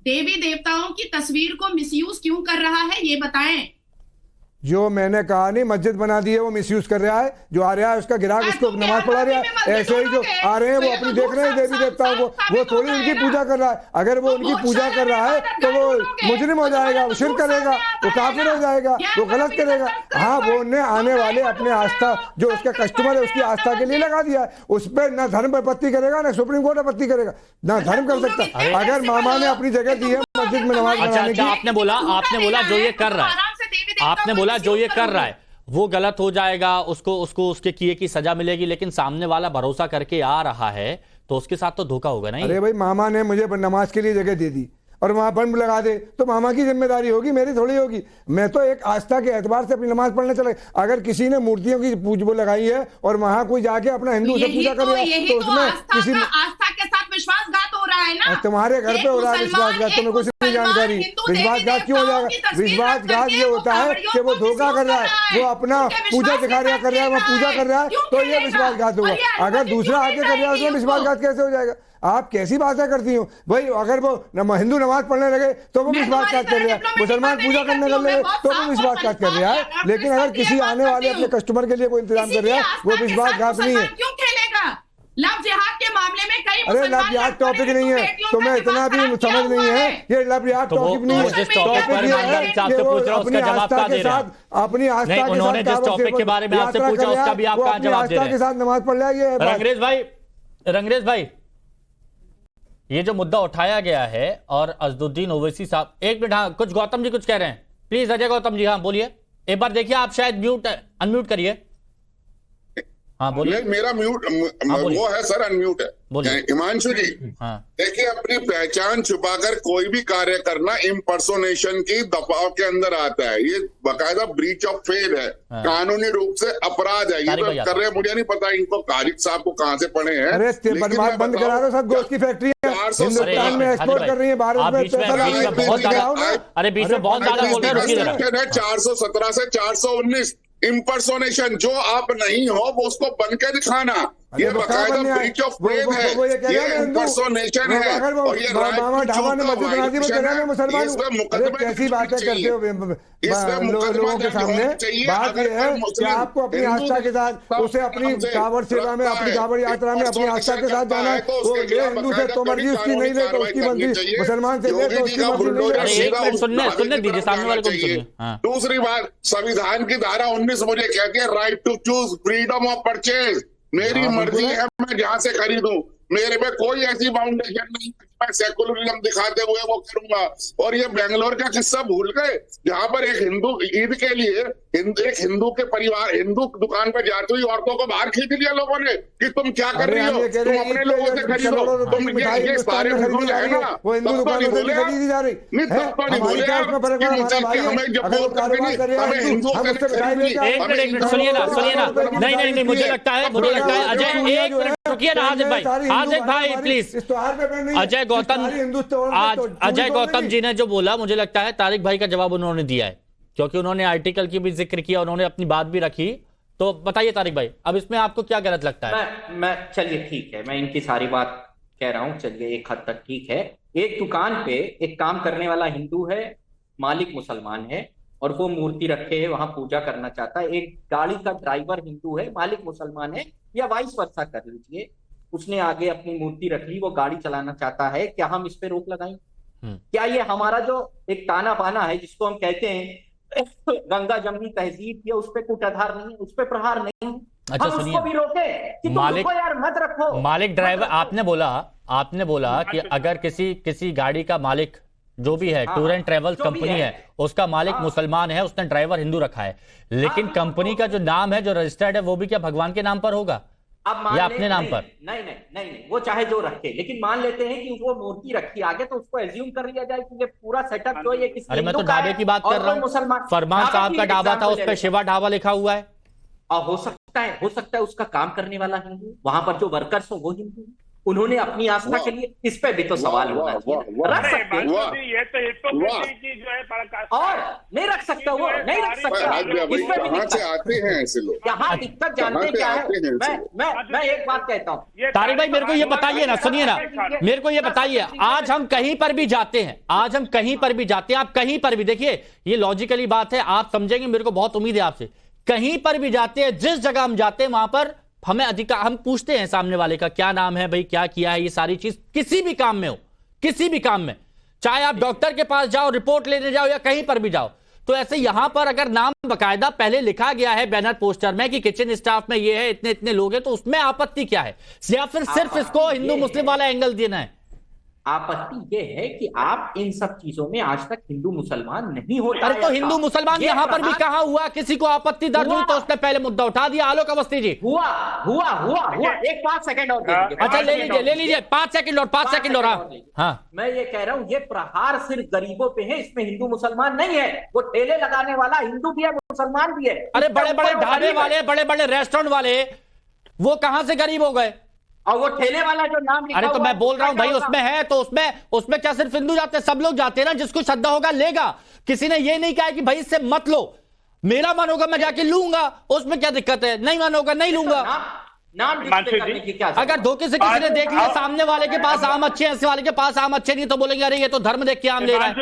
देवी देवताओं की तस्वीर को मिसयूज क्यों कर रहा है ये बताएं। जो मैंने कहा नहीं, मस्जिद बना दी है वो मिसयूज कर रहा है, जो आ रहा है उसका ग्राहक उसको नमाज पढ़ा रहा है, ऐसे ही जो आ रहे हैं वो अपनी देख रहे हैं देवी देवताओं को, वो थोड़ी उनकी पूजा कर रहा है। अगर वो उनकी पूजा कर रहा है तो वो मुजरिम हो जाएगा, वो शिर्क करेगा, वो काफिर हो जाएगा, वो गलत करेगा। हाँ, वो उन्हें आने वाले अपने आस्था जो उसका कस्टमर है उसकी आस्था के लिए लगा दिया है, उस पर ना धर्म आपत्ति करेगा ना सुप्रीम कोर्ट आपत्ति करेगा, ना धर्म कर सकता। अगर मामा ने अपनी जगह दी है मस्जिद में नमाज पढ़ाने की, आपने बोला जो ये कर रहा है, आपने बोला जो ये कर रहा है वो गलत हो जाएगा, उसको उसके किए की सजा मिलेगी, लेकिन सामने वाला भरोसा करके आ रहा है तो उसके साथ तो धोखा होगा नहीं। अरे भाई, मामा ने मुझे नमाज के लिए जगह दे दी और वहां बम लगा दे तो मामा की जिम्मेदारी होगी, मेरी थोड़ी होगी। मैं तो एक आस्था के एतबार से अपनी नमाज पढ़ने चले। अगर किसी ने मूर्तियों की पूजा लगाई है और वहां कोई जाके अपना हिंदू से पूजा कर रहा है तो उसमें किसी आस्था के साथ विश्वासघात हो रहा है ना, तुम्हारे घर पे हो रहा है विश्वासघात, तुम्हें कुछ नहीं जानकारी। विश्वासघात क्यों हो जाएगा? विश्वासघात ये होता है कि वो धोखा कर रहा है, वो अपना पूजा दिखा रहा कर रहा है, वो पूजा कर रहा है, तो ये विश्वासघात हुआ। अगर दूसरा आके कर रहा है उसमें विश्वासघात कैसे हो जाएगा? आप कैसी बातें करती हो भाई? अगर वो हिंदू नमाज पढ़ने लगे तो वो विश्वासघात कर रहा है, मुसलमान पूजा करने लगे तो वो विश्वासघात कर रहा है। लेकिन अगर किसी आने वाले अपने कस्टमर के लिए कोई इंतजाम कर रहा है, वो विश्वासघात नहीं है। क्यों खेलेगा? लव जिहाद के मामले में कई अरे लव जिहाद टॉपिक नहीं है, तुम्हें इतना भी समझ नहीं है, ये लव जिहाद टॉपिक नहीं है। टॉपिक ये है कि वो अपनी आस्था के साथ, अपनी आस्था के उन्होंने जिस टॉपिक के बारे में आपसे पूछा उसका भी आप कहां जवाब दे रहे हैं? के साथ नमाज पढ़ रहा है। ये रंगरेज भाई, ये जो मुद्दा उठाया गया है और अजदुद्दीन ओवैसी साहब, एक मिनट, हाँ कुछ गौतम जी कुछ कह रहे हैं, प्लीज अजय गौतम जी, हाँ बोलिए। एक बार देखिए, आप शायद अनम्यूट करिए। हाँ बोलिए। मेरा म्यूट वो है सर, अनम्यूट है। हिमांशु जी, हाँ देखिए, अपनी पहचान छुपाकर कोई भी कार्य करना इम्पर्सोनेशन की दफाव के अंदर आता है। ये बाकायदा ब्रीच ऑफ फेथ है, कानूनी रूप से अपराध है। ये तो कर रहे हैं, मुझे नहीं पता इनको कारिक साहब को कहाँ से पढ़े हैं। अरे बंद करा दो सब, गोश्त की फैक्ट्री हिंदुस्तान में एक्सपोर्ट कर रही है, भारत में। अरे बीच में बहुत ज्यादा बोल रहे हैं। 417 से 419 इम्पर्सोनेशन, जो आप नहीं हो वो उसको बन के दिखाना, ये बाकायदा ब्रीच ऑफ फेथ है, ये इम्पर्सोनेशन है। और ये कैसी बातें करते हो लोगों के सामने? बात ये है कि आपको अपनी आस्था के साथ, उसे अपनी कांवड़ सेवा में, अपनी कांवड़ यात्रा में अपनी आस्था के साथ जाना है। वो ये हिंदू से तो मर्जी उसकी नहीं ले तो उसकी मर्जी, मुसलमान से ले तो उसकी मर्जी। सुनने दीजिए सामने वाले को भी सुनिए। दूसरी बात, संविधान की धारा 19 मुझे कहती है right to choose, freedom of purchase. मेरी मर्जी है मैं जहां से खरीदूं, मेरे में कोई ऐसी बाउंडेशन नहीं, मैं सेकुलरिज्म दिखाते हुए वो करूंगा। और ये बेंगलोर का किस्सा भूल गए, जहां पर एक हिंदू ईद के लिए एक हिंदू के परिवार, हिंदू दुकान पर जाती हुई औरतों को बाहर खींच लिया लोगों ने कि तुम क्या कर रही हो, तुम अपने लोगों से खरीदो, तुम ये सारे हिंदू है ना, वो हिंदू दुकानों से खरीदी जा रही नहीं, तब तो नहीं बोले हमें जब हमें हिंदू एक मिनट सुनिए ना, नहीं मुझे लगता है अजय, एक मिनट रुकिए ना, हाजिर भाई प्लीज। अजय गौतम जी ने जो बोला, मुझे लगता है तारिक भाई का जवाब उन्होंने दिया है, क्योंकि उन्होंने आर्टिकल की भी जिक्र किया, उन्होंने अपनी बात भी रखी। तो बताइए तारिक भाई, अब इसमें आपको क्या गलत लगता है? मैं चलिए ठीक है, मैं इनकी सारी बात कह रहा हूं, चलिए एक हद तक ठीक है। एक दुकान पे एक काम करने वाला हिंदू है, मालिक मुसलमान है, और वो मूर्ति रखे है, वहां पूजा करना चाहता है। एक गाड़ी का ड्राइवर हिंदू है, मालिक मुसलमान है, या वाइस वर्सा कर लीजिए, उसने आगे अपनी मूर्ति रख ली, वो गाड़ी चलाना चाहता है, क्या हम इस पे रोक लगाएं? क्या ये हमारा जो एक ताना बाना है, जिसको हम कहते हैं गंगा जमनी तहजीब, या उस पे कुटाधार नहीं, उस पे प्रहार नहीं, अच्छा हम उसको भी रोके कि मालिक यार मत रखो। मालिक ड्राइवर, आपने बोला कि अगर किसी गाड़ी का मालिक जो भी है, टूर एंड ट्रेवल्स कंपनी है, उसका मालिक मुसलमान है, उसने ड्राइवर हिंदू रखा है, लेकिन कंपनी का जो नाम है, जो रजिस्टर्ड है, वो भी क्या भगवान के नाम पर होगा या अपने नाम पर? नहीं, वो चाहे जो रखे, लेकिन मान लेते हैं कि वो मूर्ति रखी आगे, तो उसको एज्यूम कर लिया जाए कि ये पूरा सेटअप जो है किसी, अरे मैं तो ढाबे की बात कर रहा हूँ, फरमान साहब का ढाबा था, उस पर शिवा ढाबा लिखा हुआ है। और हो सकता है उसका काम करने वाला हिंदू, वहां पर जो वर्कर्स हो वो हिंदू, उन्होंने अपनी आस्था के लिए, इस पे भी तो सवाल होना चाहिए। रख सकते हैं और नहीं रख सकता, वो नहीं रख सकता, इस पे भी से आते हैं ऐसे लोग। यहाँ दिक्कत जानते क्या है, मैं एक बात कहता हूँ तारिक भाई, मेरे को ये बताइए ना, सुनिए ना, मेरे को ये बताइए, आज हम कहीं पर भी जाते हैं, आप कहीं पर भी देखिए, ये लॉजिकली बात है, आप समझेंगे, मेरे को बहुत उम्मीद है आपसे। कहीं पर भी जाते हैं, जिस जगह हम जाते हैं, वहां पर हमें हम पूछते हैं सामने वाले का क्या नाम है, भाई क्या किया है, ये सारी चीज किसी भी काम में हो, किसी भी काम में, चाहे आप डॉक्टर के पास जाओ, रिपोर्ट लेने जाओ, या कहीं पर भी जाओ, तो ऐसे यहां पर अगर नाम बकायदा पहले लिखा गया है बैनर पोस्टर में कि किचन स्टाफ में ये है, इतने इतने लोग हैं, तो उसमें आपत्ति क्या है? या फिर सिर्फ इसको हिंदू मुस्लिम वाला एंगल देना है? आपत्ति ये है कि आप इन सब चीजों में आज तक हिंदू मुसलमान नहीं होता। अरे तो हिंदू मुसलमान यहाँ पर भी कहा हुआ, किसी को आपत्ति दर्ज हुई तो उसने पहले मुद्दा उठा दिया। आलोक अवस्थी जी, हुआ। एक 5 सेकंड और अच्छा ले लीजिए 5 सेकंड और 5 सेकंड और। हाँ, मैं ये कह रहा हूँ, ये प्रहार सिर्फ गरीबों पे है, इसमें हिंदू मुसलमान नहीं है। वो ठेले लगाने वाला हिंदू भी है, मुसलमान भी है। अरे बड़े बड़े ढाबे वाले, बड़े बड़े रेस्टोरेंट वाले, वो कहां से गरीब हो गए? और वो ठेले वाला जो नाम लिखा अरे तो हुआ मैं बोल रहा हूं भाई, क्या उसमें है तो उसमें क्या सिर्फ हिंदू जाते हैं? सब लोग जाते हैं ना, जिसको श्रद्धा होगा लेगा। किसी ने ये नहीं कहा कि भाई इससे मत लो, मेरा मन होगा मैं जाके लूंगा, उसमें क्या दिक्कत है? नहीं मन होगा नहीं लूंगा। नाम डिस्प्ले करने की क्या जरूरत? अगर धोखे से किसी ने देख लिया सामने वाले के पास आम अच्छे हैं, ऐसे वाले के पास आम अच्छे नहीं, तो बोलेंगे अरे ये तो धर्म देख के आम ले रहा है।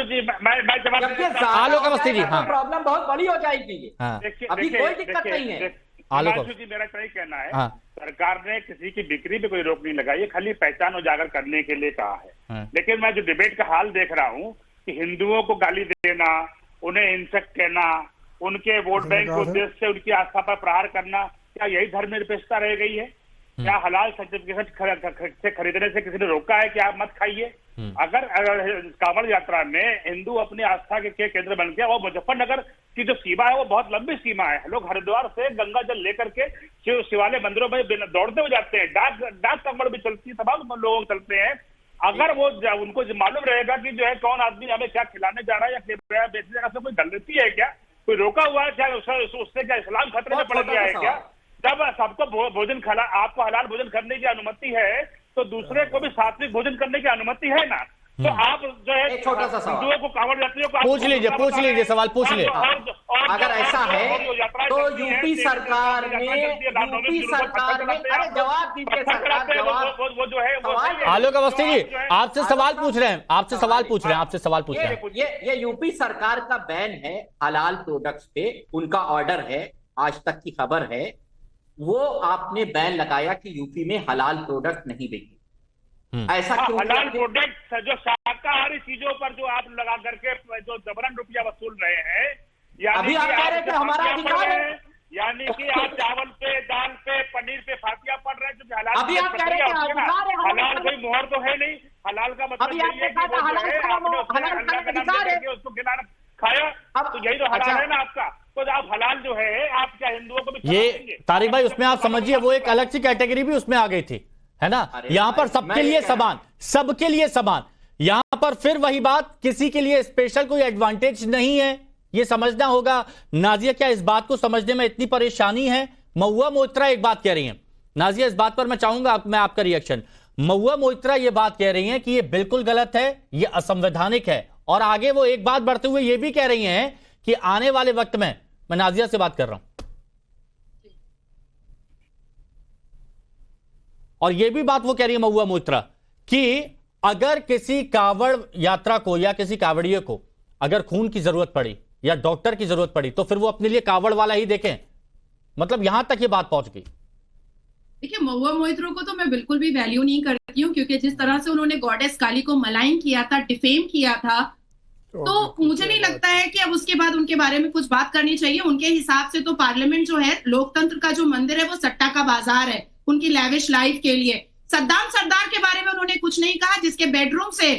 आलोक अवस्थी जी, हाँ, प्रॉब्लम बहुत बड़ी हो जाएगी। हाँ, अभी कोई दिक्कत नहीं है। आलोक जी, मेरा क्या कहना है, हाँ, सरकार ने किसी की बिक्री पे कोई रोक नहीं लगाई है, खाली पहचान उजागर करने के लिए कहा है। हाँ। लेकिन मैं जो डिबेट का हाल देख रहा हूँ कि हिंदुओं को गाली देना, उन्हें हिंसक कहना, उनके वोट बैंक के उद्देश्य से उनकी आस्था पर प्रहार करना, क्या यही धर्मनिरपेक्षता रह गई है? क्या हलाल सर्टिफिकेट से खरीदने से किसी ने रोका है कि आप मत खाइए? अगर कांवड़ यात्रा में हिंदू अपनी आस्था के केंद्र बन गया, वो मुजफ्फरनगर की जो सीमा है वो बहुत लंबी सीमा है। लोग हरिद्वार से गंगा जल लेकर के शिवालय मंदिरों में दौड़ते हुए जाते हैं, डाक कांवड़ भी चलती है, तमाम लोग चलते हैं। अगर वो उनको मालूम रहेगा कि जो है कौन आदमी हमें क्या खिलाने जा रहा है या बेचने जा रहा है, कोई गलती है क्या? कोई रोका हुआ है क्या? उससे क्या इस्लाम खतरे में पड़ गया है क्या? जब सबको भोजन खिला, आपको हलाल भोजन करने की अनुमति है तो दूसरे को भी सात्विक भोजन करने की अनुमति है ना? तो आप जो है छोटा सा सवाल हिंदुओं को कांवड़ यात्रियों को पूछ लीजिए सवाल पूछ लीजिए। अगर ऐसा है तो यूपी सरकार ने अरे जवाब दीजिए सरकार, जवाब वो जो है आलोक अवस्थी जी, आपसे सवाल पूछ रहे हैं, आपसे सवाल पूछ रहे हैं। ये यूपी सरकार का बैन है हलाल प्रोडक्ट्स पे, उनका ऑर्डर है, आज तक की खबर है। वो आपने बैन लगाया कि यूपी में हलाल प्रोडक्ट नहीं बिके, ऐसा क्यों? हलाल प्रोडक्ट जो शाकाहारी चीजों पर जो आप लगा करके जो जबरन रुपया वसूल रहे हैं, अभी आप कह रहे हैं कि हमारा अधिकार है, यानी कि आप चावल पे, दाल पे, पनीर पे फातिया पड़ रहे हैं, क्योंकि हलाल अभी आप कह रहे हैं कि हलाल कोई मोहर तो है नहीं। हलाल का मतलब यही है कि उसको खिलाना खाया, तो यही तो हलाल है ना आपका। तो आप हलाल जो है आप क्या हिंदुओं को भी? ये तारिक भाई, उसमें आप समझिए वो एक अलग सी कैटेगरी भी उसमें आ गई थी, है ना? यहां पर सबके लिए समान, सबके लिए समान। यहां पर फिर वही बात, किसी के लिए स्पेशल कोई एडवांटेज नहीं है, ये समझना होगा। नाजिया, क्या इस बात को समझने में इतनी परेशानी है? महुआ मोइत्रा एक बात कह रही हैं, नाजिया इस बात पर मैं चाहूंगा मैं आपका रिएक्शन। महुआ मोइत्रा ये बात कह रही हैं कि ये बिल्कुल गलत है, ये असंवैधानिक है, और आगे वो एक बात बढ़ते हुए ये भी कह रही हैं कि आने वाले वक्त में, मैं नाजिया से बात कर रहा हूं, और ये भी बात वो कह रही है महुआ मोइत्रा कि अगर किसी कांवड़ यात्रा को या किसी कांवड़िये को अगर खून की जरूरत पड़ी या डॉक्टर की जरूरत पड़ी तो फिर वो अपने लिए कांवड़ वाला ही देखें। मतलब यहां तक ये बात पहुंच गई। देखिए, महुआ मोइत्रा को तो मैं बिल्कुल भी वैल्यू नहीं करती हूँ, क्योंकि जिस तरह से उन्होंने गॉडेस काली को मलाइन किया था, डिफेम किया था, तो मुझे नहीं लगता है कि अब उसके बाद उनके बारे में कुछ बात करनी चाहिए। उनके हिसाब से तो पार्लियामेंट जो है, लोकतंत्र का जो मंदिर है, वो सट्टा का बाजार है उनकी लैविश लाइफ के लिए। सद्दाम सरदार के बारे में उन्होंने कुछ नहीं कहा, जिसके बेडरूम से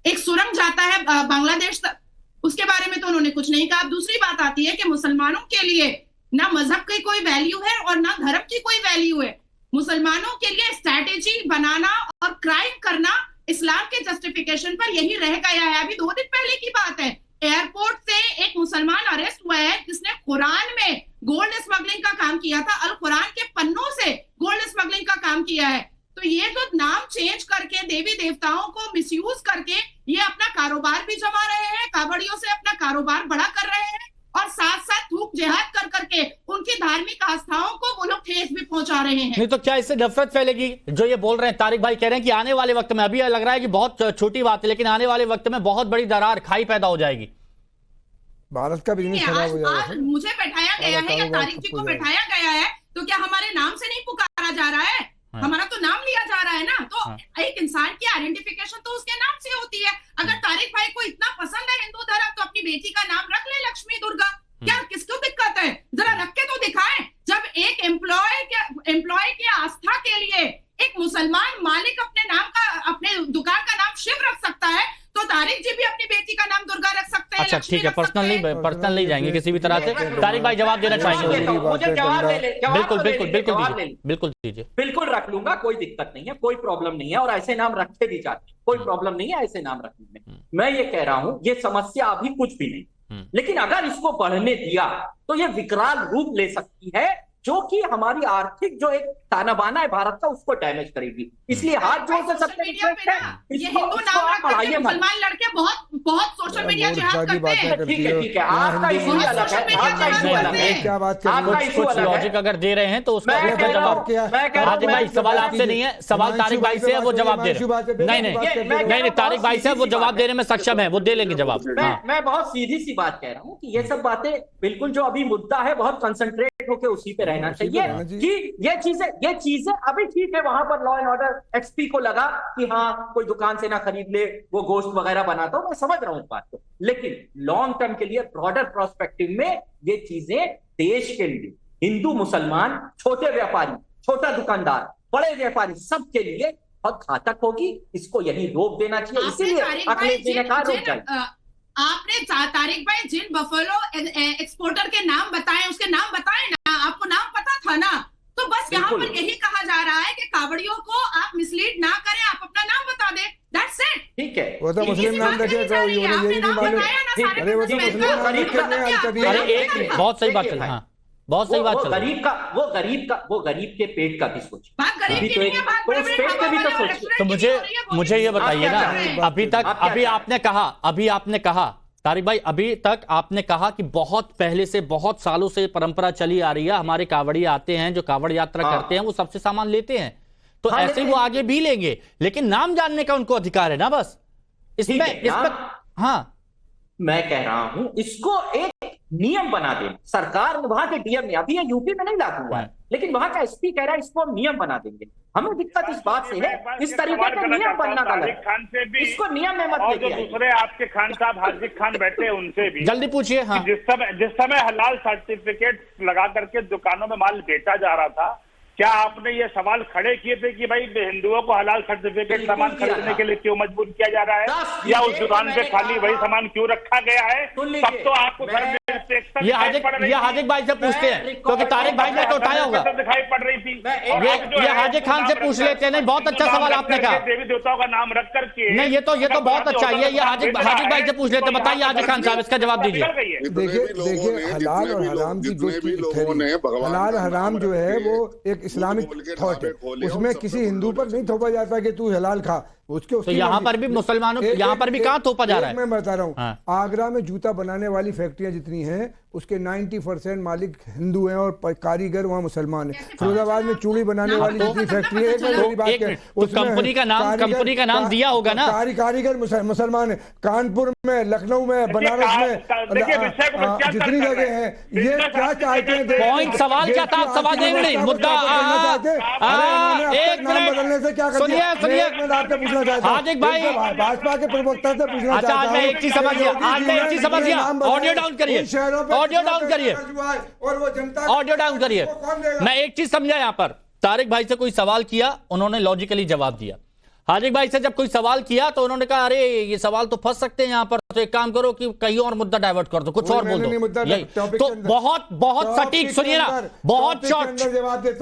एक सुरंग जाता है बांग्लादेश तक, उसके बारे में तो उन्होंने कुछ नहीं कहा। अब दूसरी बात आती है कि मुसलमानों के लिए ना मजहब की कोई वैल्यू है और ना धर्म की कोई वैल्यू है। मुसलमानों के लिए स्ट्रैटेजी बनाना और क्राइम करना इस्लाम के जस्टिफिकेशन पर यही रह गया है। अभी 2 दिन पहले की बात है, एयरपोर्ट से एक मुसलमान अरेस्ट हुआ है जिसने कुरान में गोल्ड स्मगलिंग का काम किया था, अल कुरान के पन्नों से गोल्ड स्मगलिंग का काम किया है। तो ये जो नाम चेंज करके देवी देवताओं को मिसयूज करके ये अपना कारोबार भी जमा रहे हैं, कावड़ियों से अपना कारोबार बड़ा कर रहे हैं, और साथ साथ थूक जिहाद कर करके उनकी धार्मिक आस्थाओं को वो लोग ठेस भी पहुंचा रहे हैं। नहीं तो क्या इससे नफरत फैलेगी? जो ये बोल रहे हैं तारिक भाई, कह रहे हैं कि आने वाले वक्त में, अभी लग रहा है कि बहुत छोटी बात है, लेकिन आने वाले वक्त में बहुत बड़ी दरार खाई पैदा हो जाएगी, भारत का बिजनेस खराब हो जाएगा। आज मुझे बैठाया गया है या तारिक जी को बैठाया गया है, तो क्या हमारे नाम से नहीं पुकारा जा रहा है? हमारा तो नाम लिया जा रहा है ना। तो एक इंसान की आइडेंटिफिकेशन तो उसके नाम से होती है। अगर तारिक भाई को इतना पसंद है हिंदू धर्म, तो अपनी बेटी का नाम रख ले लक्ष्मी दुर्गा, क्या किसको दिक्कत है? जरा रख के तो दिखाएं। जब एक एम्प्लॉय की आस्था के लिए एक मुसलमान मालिक अपने नाम का, अपने दुकान का नाम शिव रख सकता है, तो तारिक जी भी अपनी बेटी का नाम दुर्गा रख सकते हैं। अच्छा ठीक है, पर्सनल नहीं जाएंगे किसी भी तरह से। तारिक भाई जवाब देना चाहेंगे? मुझे जवाब दे ले, बिल्कुल दीजिए। बिल्कुल रख लूंगा, कोई दिक्कत नहीं है, कोई प्रॉब्लम नहीं है, और ऐसे नाम रखे भी जाते हैं, कोई प्रॉब्लम नहीं है ऐसे नाम रखने में। मैं ये कह रहा हूं, ये समस्या अभी कुछ भी नहीं, लेकिन अगर इसको बढ़ने दिया तो ये विकराल रूप ले सकती है जो कि हमारी आर्थिक जो एक ताना बाना है भारत का उसको डैमेज करेगी। इसलिए हाथ जोड़ से सबसे रिक्वेस्ट है, ये हिंदू नाम रख करके मुसलमान लड़के बहुत सोशल मीडिया जिहाद करते हैं। ठीक है, आपका इशू अलग है, आपका इशू अलग है, क्या बात कुछ लॉजिक अगर दे रहे हैं तो उसका जवाब हार्दिक भाई सवाल आपसे नहीं है, सवाल तारिक भाई से है, वो जवाब दे रहे हैं। नहीं तारिक भाई से वो जवाब देने में सक्षम है, वो दे लेंगे जवाब। मैं बहुत सीधी सी बात कह रहा हूँ कि ये सब बातें बिल्कुल जो अभी मुद्दा है बहुत कंसंट्रेट होकर उसी पे रहना चाहिए कि ये चीजें अभी ठीक है, वहां पर लॉ एंड ऑर्डर एक्सपी को लगा कि हाँ कोई दुकान से ना खरीद ले, वो गोश्त वगैरह बनाता हो, मैं समझ रहा हूँ इस बात को, लेकिन लॉन्ग टर्म के लिए ब्रॉडर प्रोस्पेक्टिव में ये चीजें देश के लिए हिंदू मुसलमान, छोटे व्यापारी, छोटा दुकानदार, बड़े व्यापारी, सबके लिए बहुत घातक होगी। इसको यही रोक देना चाहिए, इसीलिए अखिलेश जी ने कहा रोक जाए। आपने तारिक भाई जिन बफेलो एक्सपोर्टर के नाम बताए उसके नाम बताए ना, आपको नाम पता था ना, तो बस यहाँ पर यही कहा जा रहा है कि कावड़ियों को आप मिसलीड ना करें, आप अपना नाम बता दें, दैट्स इट। ठीक है, वो तो मुस्लिम नाम रखेगा, यही नहीं मालूम। अरे वो तो मुस्लिम नाम रखेंगे। अरे एक बहुत सही बात चल, हाँ बहुत सही बात चल। वो गरीब के पेट का भी सोचिए, बात गरीब की नहीं है, बात पेट का भी तो सोचिए। तो मुझे ये बताइए ना, अभी आपने कहा तारिक भाई, अभी तक आपने कहा कि बहुत पहले से, बहुत सालों से परंपरा चली आ रही है, हमारे कावड़िया आते हैं, जो कावड़ यात्रा करते हैं वो सबसे सामान लेते हैं, तो ऐसे ही वो आगे भी लेंगे, लेकिन नाम जानने का उनको अधिकार है ना, बस इसमें हाँ मैं कह रहा हूं इसको एक नियम बना दे सरकार, वहां के डीएम ने, अभी ये यूपी में नहीं लागू हुआ है, लेकिन वहां का एसपी कह रहा है इसको नियम बना देंगे। हमें दिक्कत इस बात से है, इस तरीके का नियम बनना गलत है, इसको नियम में मत लेके आइए। दूसरे आपके खान साहब हार्दिक खान बैठे हैं, उनसे भी जल्दी पूछिए। हाँ, जिस समय हलाल सर्टिफिकेट लगा करके दुकानों में माल बेचा जा रहा था, क्या आपने ये सवाल खड़े किए थे कि भाई हिंदुओं को हलाल सर्टिफिकेट सामान खरीदने के लिए क्यों मजबूर किया जा रहा है, या उस दुकान पे खाली वही सामान क्यों रखा गया है? तब तो आपको ये हाजिक भाई से पूछते हैं, क्योंकि तारिक भाई ने तो उठाया होगा, दिखाई पड़ रही थी। ये हाजिक खान से पूछ लेते हैं। नहीं, बहुत अच्छा सवाल आपने कहा, देवी देवताओं का नाम रख करके। नहीं, ये तो बहुत अच्छा, ये हाजिक भाई से पूछ लेते। बताइए हाजिक खान साहब, इसका जवाब दीजिए। देखिए हलाल और हराम की दो चीज, हलाल हराम जो है वो एक इस्लामिक थॉट है, उसमें किसी हिंदू पर नहीं थोपा जाता कि तू हलाल खा, उसके तो यहाँ पर भी मुसलमानों, यहाँ पर भी कहाँ थोपा जा रहा है? मैं बता रहा हूँ, आगरा में जूता बनाने वाली फैक्ट्रियां जितनी हैं उसके 90% मालिक हिंदू हैं और कारीगर वहाँ मुसलमान हैं। फिरोजाबाद में चूड़ी बनाने वाली जितनी फैक्ट्री है, कंपनी का नाम दिया होगा ना, कारीगर मुसलमान है। कानपुर में, लखनऊ में, बनारस में, जितनी जगह है, ये क्या चाहते हैं? पॉइंट सवाल क्या था? सवाल नहीं, मुद्दा एक नाम बदलने से क्या सुनिए आपसे पूछना चाहता हूं हार्दिक भाई, भाजपा के प्रवक्ता से पूछना चाहता हूं। आज मैं एक चीज समझ गया, ऑडियो डाउन करिए, ऑडियो डाउन करिए, और वो जनता ऑडियो डाउन करिए। मैं एक चीज समझा, यहाँ पर तारिक भाई से कोई सवाल किया, उन्होंने लॉजिकली जवाब दिया। हार्दिक भाई से जब कोई सवाल किया तो उन्होंने कहा अरे ये सवाल तो फंस सकते हैं यहाँ पर, तो एक काम करो कि कहीं और मुद्दा डाइवर्ट कर दो, कुछ और बोल दो। तो बहुत सटीक, सुनिए ना, बहुत शॉर्ट,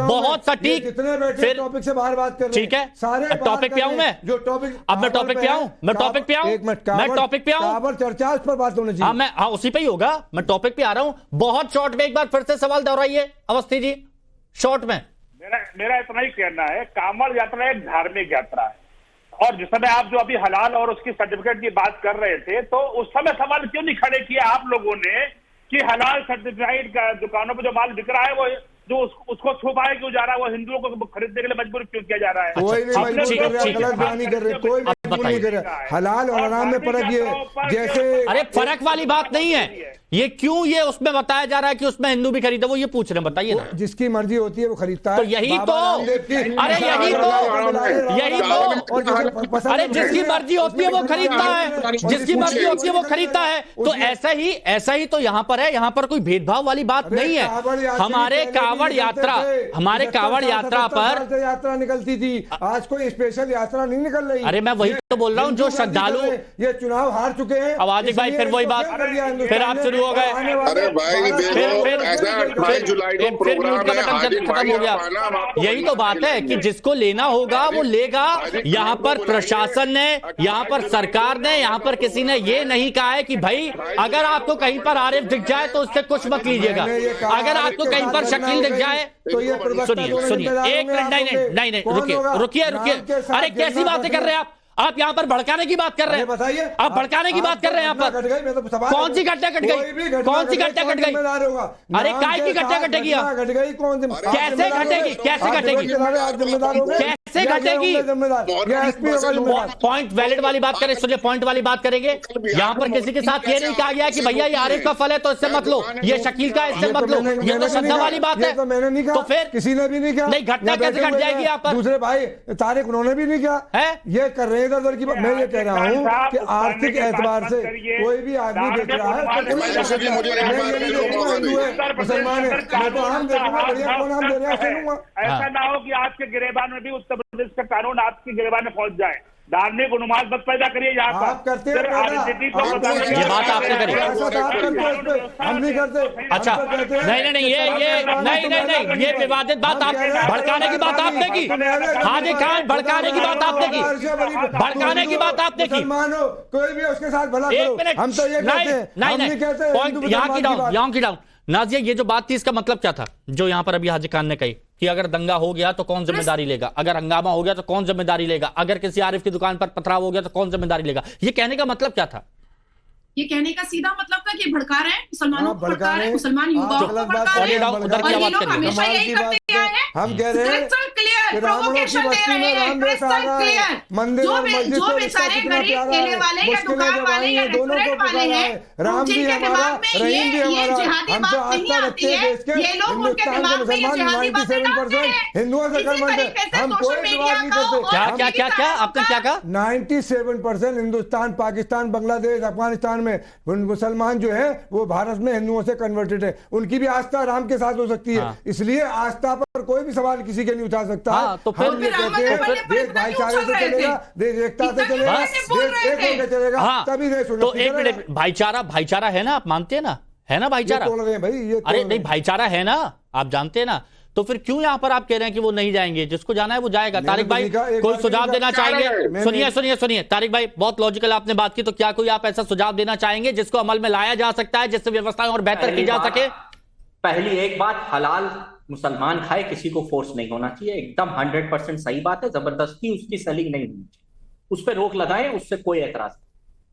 बहुत सटीक, फिर टॉपिक से बाहर बात कर, ठीक है, सारे टॉपिक पे आऊं मैं, जो टॉपिक, अब मैं टॉपिक पे आऊं, मैं टॉपिक पे आऊं, चर्चा उस पर बात होनी चाहिए। हाँ उसी पे ही होगा, मैं टॉपिक पे आ रहा हूं। बहुत शॉर्ट में एक बार फिर से सवाल दोहराइए अवस्थी जी, शॉर्ट में। मेरा इतना ही कहना है, कांवड़ यात्रा एक धार्मिक यात्रा है, और जिस समय आप जो अभी हलाल और उसकी सर्टिफिकेट की बात कर रहे थे, तो उस समय सवाल क्यों नहीं खड़े किया आप लोगों ने कि हलाल सर्टिफाइड दुकानों पर जो माल बिक रहा है वो जो उसको छुपाया क्यों जा रहा है, वो हिंदुओं को खरीदने के लिए मजबूर क्यों किया जा रहा है? कोई नहीं गलत बयान नहीं कर रहे, कोई मजबूर नहीं कर रहा। हलाल और हराम में फर्क ये, जैसे अरे फर्क वाली बात नहीं है, ये क्यों ये उसमें बताया जा रहा है कि उसमें हिंदू भी खरीदे, वो ये पूछ रहे हैं, बताइए ना। जिसकी मर्जी होती है वो खरीदता है, तो यही तो, अरे यही तो, अरे जिसकी मर्जी होती है वो खरीदता है, जिसकी मर्जी होती है वो खरीदता है। तो ऐसा ही तो यहाँ पर है, यहाँ पर कोई भेदभाव वाली बात नहीं है। हमारे कावड़ यात्रा पर यात्रा निकलती थी, आज कोई स्पेशल यात्रा नहीं निकल रही। अरे मैं वही तो बोल रहा हूँ जो श्रद्धालु ये चुनाव हार चुके हैं। अब आदिक भाई फिर वही बात, फिर आप शुरू हो गए। अरे भाई देखो, ऐसा 28 जुलाई को प्रोग्राम है, हार्दिक भाई हो गया। यही तो बात है कि जिसको लेना होगा वो लेगा। यहाँ पर प्रशासन ने, यहाँ पर सरकार ने, यहाँ पर किसी ने ये नहीं कहा है कि भाई अगर आपको कहीं पर आरिफ दिख जाए तो उससे कुछ मत लीजिएगा। अगर आपको कहीं पर शकील दिख जाए तो सुनिए एक मिनट, नहीं रुकिए। अरे कैसी बातें कर रहे हैं आप यहाँ पर भड़काने की बात कर रहे हैं। बताइए, आप भड़काने की बात कर रहे हैं यहाँ पर। कौन सी घटना घट गई? कौन सी घटना घट गई? अरे काय की घटना घटेगी? कैसे घटेगी? कैसे घटेगी? कैसे घटेगी? पॉइंट वैलिड वाली बात करें, सुनिए पॉइंट वाली बात करेंगे। यहाँ पर किसी के साथ ये नहीं कहा गया कि भैया ये आरिफ का फल है तो इससे मत लो, ये शकील का इससे मत लो। ये तो श्रद्धा वाली बात है। मैंने नहीं कहा, तो फिर किसी ने भी नहीं कहा। नहीं, घटना कैसे घट जाएगी यहाँ पर? दूसरे भाई तारिक उन्होंने भी नहीं कहा है। ये कर रहे हैं इधर की बात। मैं ये कह रहा हूँ कि आर्थिक एतबार से कोई भी आदमी बेच रहा है, मुसलमान है, मैं तो आम देखूंगा, बढ़िया कौन आम दे रहा है। ऐसा ना हो कि आपके गिरेबान में भी उत्तर प्रदेश का कानून आपके गिरेबान में पहुंच जाए। धार्मिक उन्माद मत पैदा करिए यहाँ पर। आप करते हैं, ये बात आपने करी, हम नहीं करते। अच्छा नहीं, ये विवादित बात आप भड़काने की बात आपने की। हाजी खान भड़काने की बात आपने की, भड़काने की बात आपने की। कोई भी उसके साथ भला करो। एक मिनट, हम तो ये कहते हैं पॉइंट यहाँ की डाउन। नाजिया ये जो बात थी इसका मतलब क्या था जो यहाँ पर अभी हाजी खान ने कही कि अगर दंगा हो गया तो कौन जिम्मेदारी लेगा, अगर हंगामा हो गया तो कौन जिम्मेदारी लेगा, अगर किसी आरिफ की दुकान पर पथराव हो गया तो कौन जिम्मेदारी लेगा? ये कहने का मतलब क्या था? ये कहने का सीधा मतलब था कि भड़का रहे हैं, मुसलमानों को भड़का रहे हैं, मुसलमान युवाओं को भड़का रहे हैं। और ये लोग हमेशा यही करते आए हैं। हम कह रहे हैं प्रोवोकेशन दे रहे हैं, क्रिस्टल क्लियर। जो बेचारे गरीब ठेले वाले या दुकान वाले या रेस्टोरेंट वाले हैं, जिनके दिमाग में ये जिहादी बात नहीं आती है, ये लोग उनके दिमाग में ये जिहादी बातें डालते हैं। हिंदुओं से इसी तरीके से सोशल मीडिया का क्या आपने क्या कहा? 97% हिंदुस्तान, पाकिस्तान, बांग्लादेश, अफगानिस्तान में मुसलमान जो है वो भारत में हिंदुओं से कन्वर्टेड है। उनकी भी आस्था राम के साथ हो सकती है। इसलिए आस्था पर कोई भी सवाल किसी के नहीं उठा सकता। तो फिर हम ये कहते हैं देश भाईचारे से चलेगा, देश एकता से चलेगा, देश एक होकर चलेगा, तभी देश तो एक मिनट, भाईचारा है ना, आप मानते हैं ना, है ना भाईचारा? तोड़ रहे हैं भाई ये। अरे नहीं, भाईचारा है ना, आप जानते हैं ना, तो फिर क्यों यहां पर आप कह रहे हैं कि वो नहीं जाएंगे? जिसको जाना है वो जाएगा। तारिक भाई कोई सुझाव देना चाहेंगे? सुनिए तारिक भाई, बहुत लॉजिकल आपने बात की, तो क्या कोई आप ऐसा सुझाव देना चाहेंगे जिसको अमल में लाया जा सकता है, जिससे व्यवस्थाएं और बेहतर की जा सके? पहली एक बात, हलाल मुसलमान खाए, किसी को फोर्स नहीं होना चाहिए, एकदम 100% सही बात है। जबरदस्ती उसकी सेलिंग नहीं होनी चाहिए, उस पर रोक लगाएं, उससे कोई एतराज नहीं।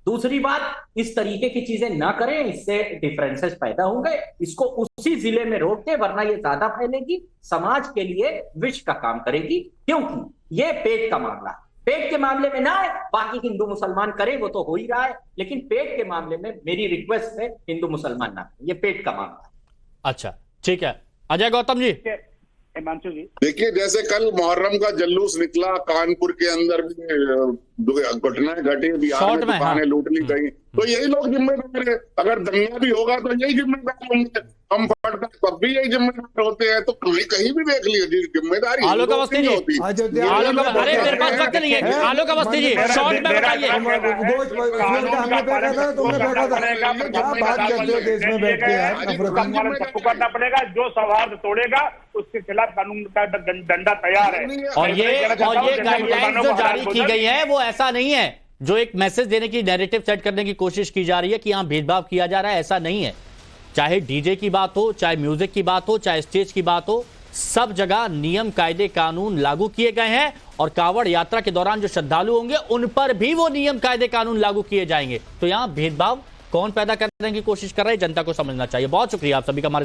दूसरी बात, इस तरीके की चीजें ना करें, इससे डिफरेंसेस पैदा होंगे। इसको उसी जिले में रोक के, वरना ये ज्यादा फैलेगी, समाज के लिए विष का काम करेगी। क्योंकि ये पेट का मामला, पेट के मामले में ना है, बाकी हिंदू मुसलमान करे वो तो हो ही रहा है, लेकिन पेट के मामले में मेरी रिक्वेस्ट है हिंदू मुसलमान ना, ये पेट का मामला है। अच्छा ठीक है, अजय गौतम जी। हिमांशु जी देखिए, जैसे कल मुहर्रम का जुलूस निकला, कानपुर के अंदर भी घटनाएं घटी, बिहार में दुकानें लूट ली गई, तो यही लोग जिम्मेदार है। अगर दंगा भी होगा तो यही जिम्मेदार होंगे, हम फटते तब भी यही जिम्मेदार होते हैं। तो कहीं भी देख लीजिए, जिम्मेदारी आलोक अवस्थी जी, अरे मेरे पास वक्त नहीं है। आलोक अवस्थी जी शॉर्ट में बताइए। करना पड़ेगा, जो सौहार्द तोड़ेगा उसके खिलाफ कानून का डंडा तैयार है। और ये गाइडलाइंस जो जारी की गई है वो ऐसा नहीं है जो एक मैसेज देने की, नैरेटिव सेट करने की कोशिश की जा रही है कि यहां भेदभाव किया जा रहा है, ऐसा नहीं है। चाहे डीजे की बात हो, चाहे म्यूजिक की बात हो, चाहे स्टेज की बात हो, सब जगह नियम कायदे कानून लागू किए गए हैं। और कांवड़ यात्रा के दौरान जो श्रद्धालु होंगे उन पर भी वो नियम कायदे कानून लागू किए जाएंगे। तो यहां भेदभाव कौन पैदा करने की कोशिश कर रहा है, जनता को समझना चाहिए। बहुत शुक्रिया आप सभी का हमारे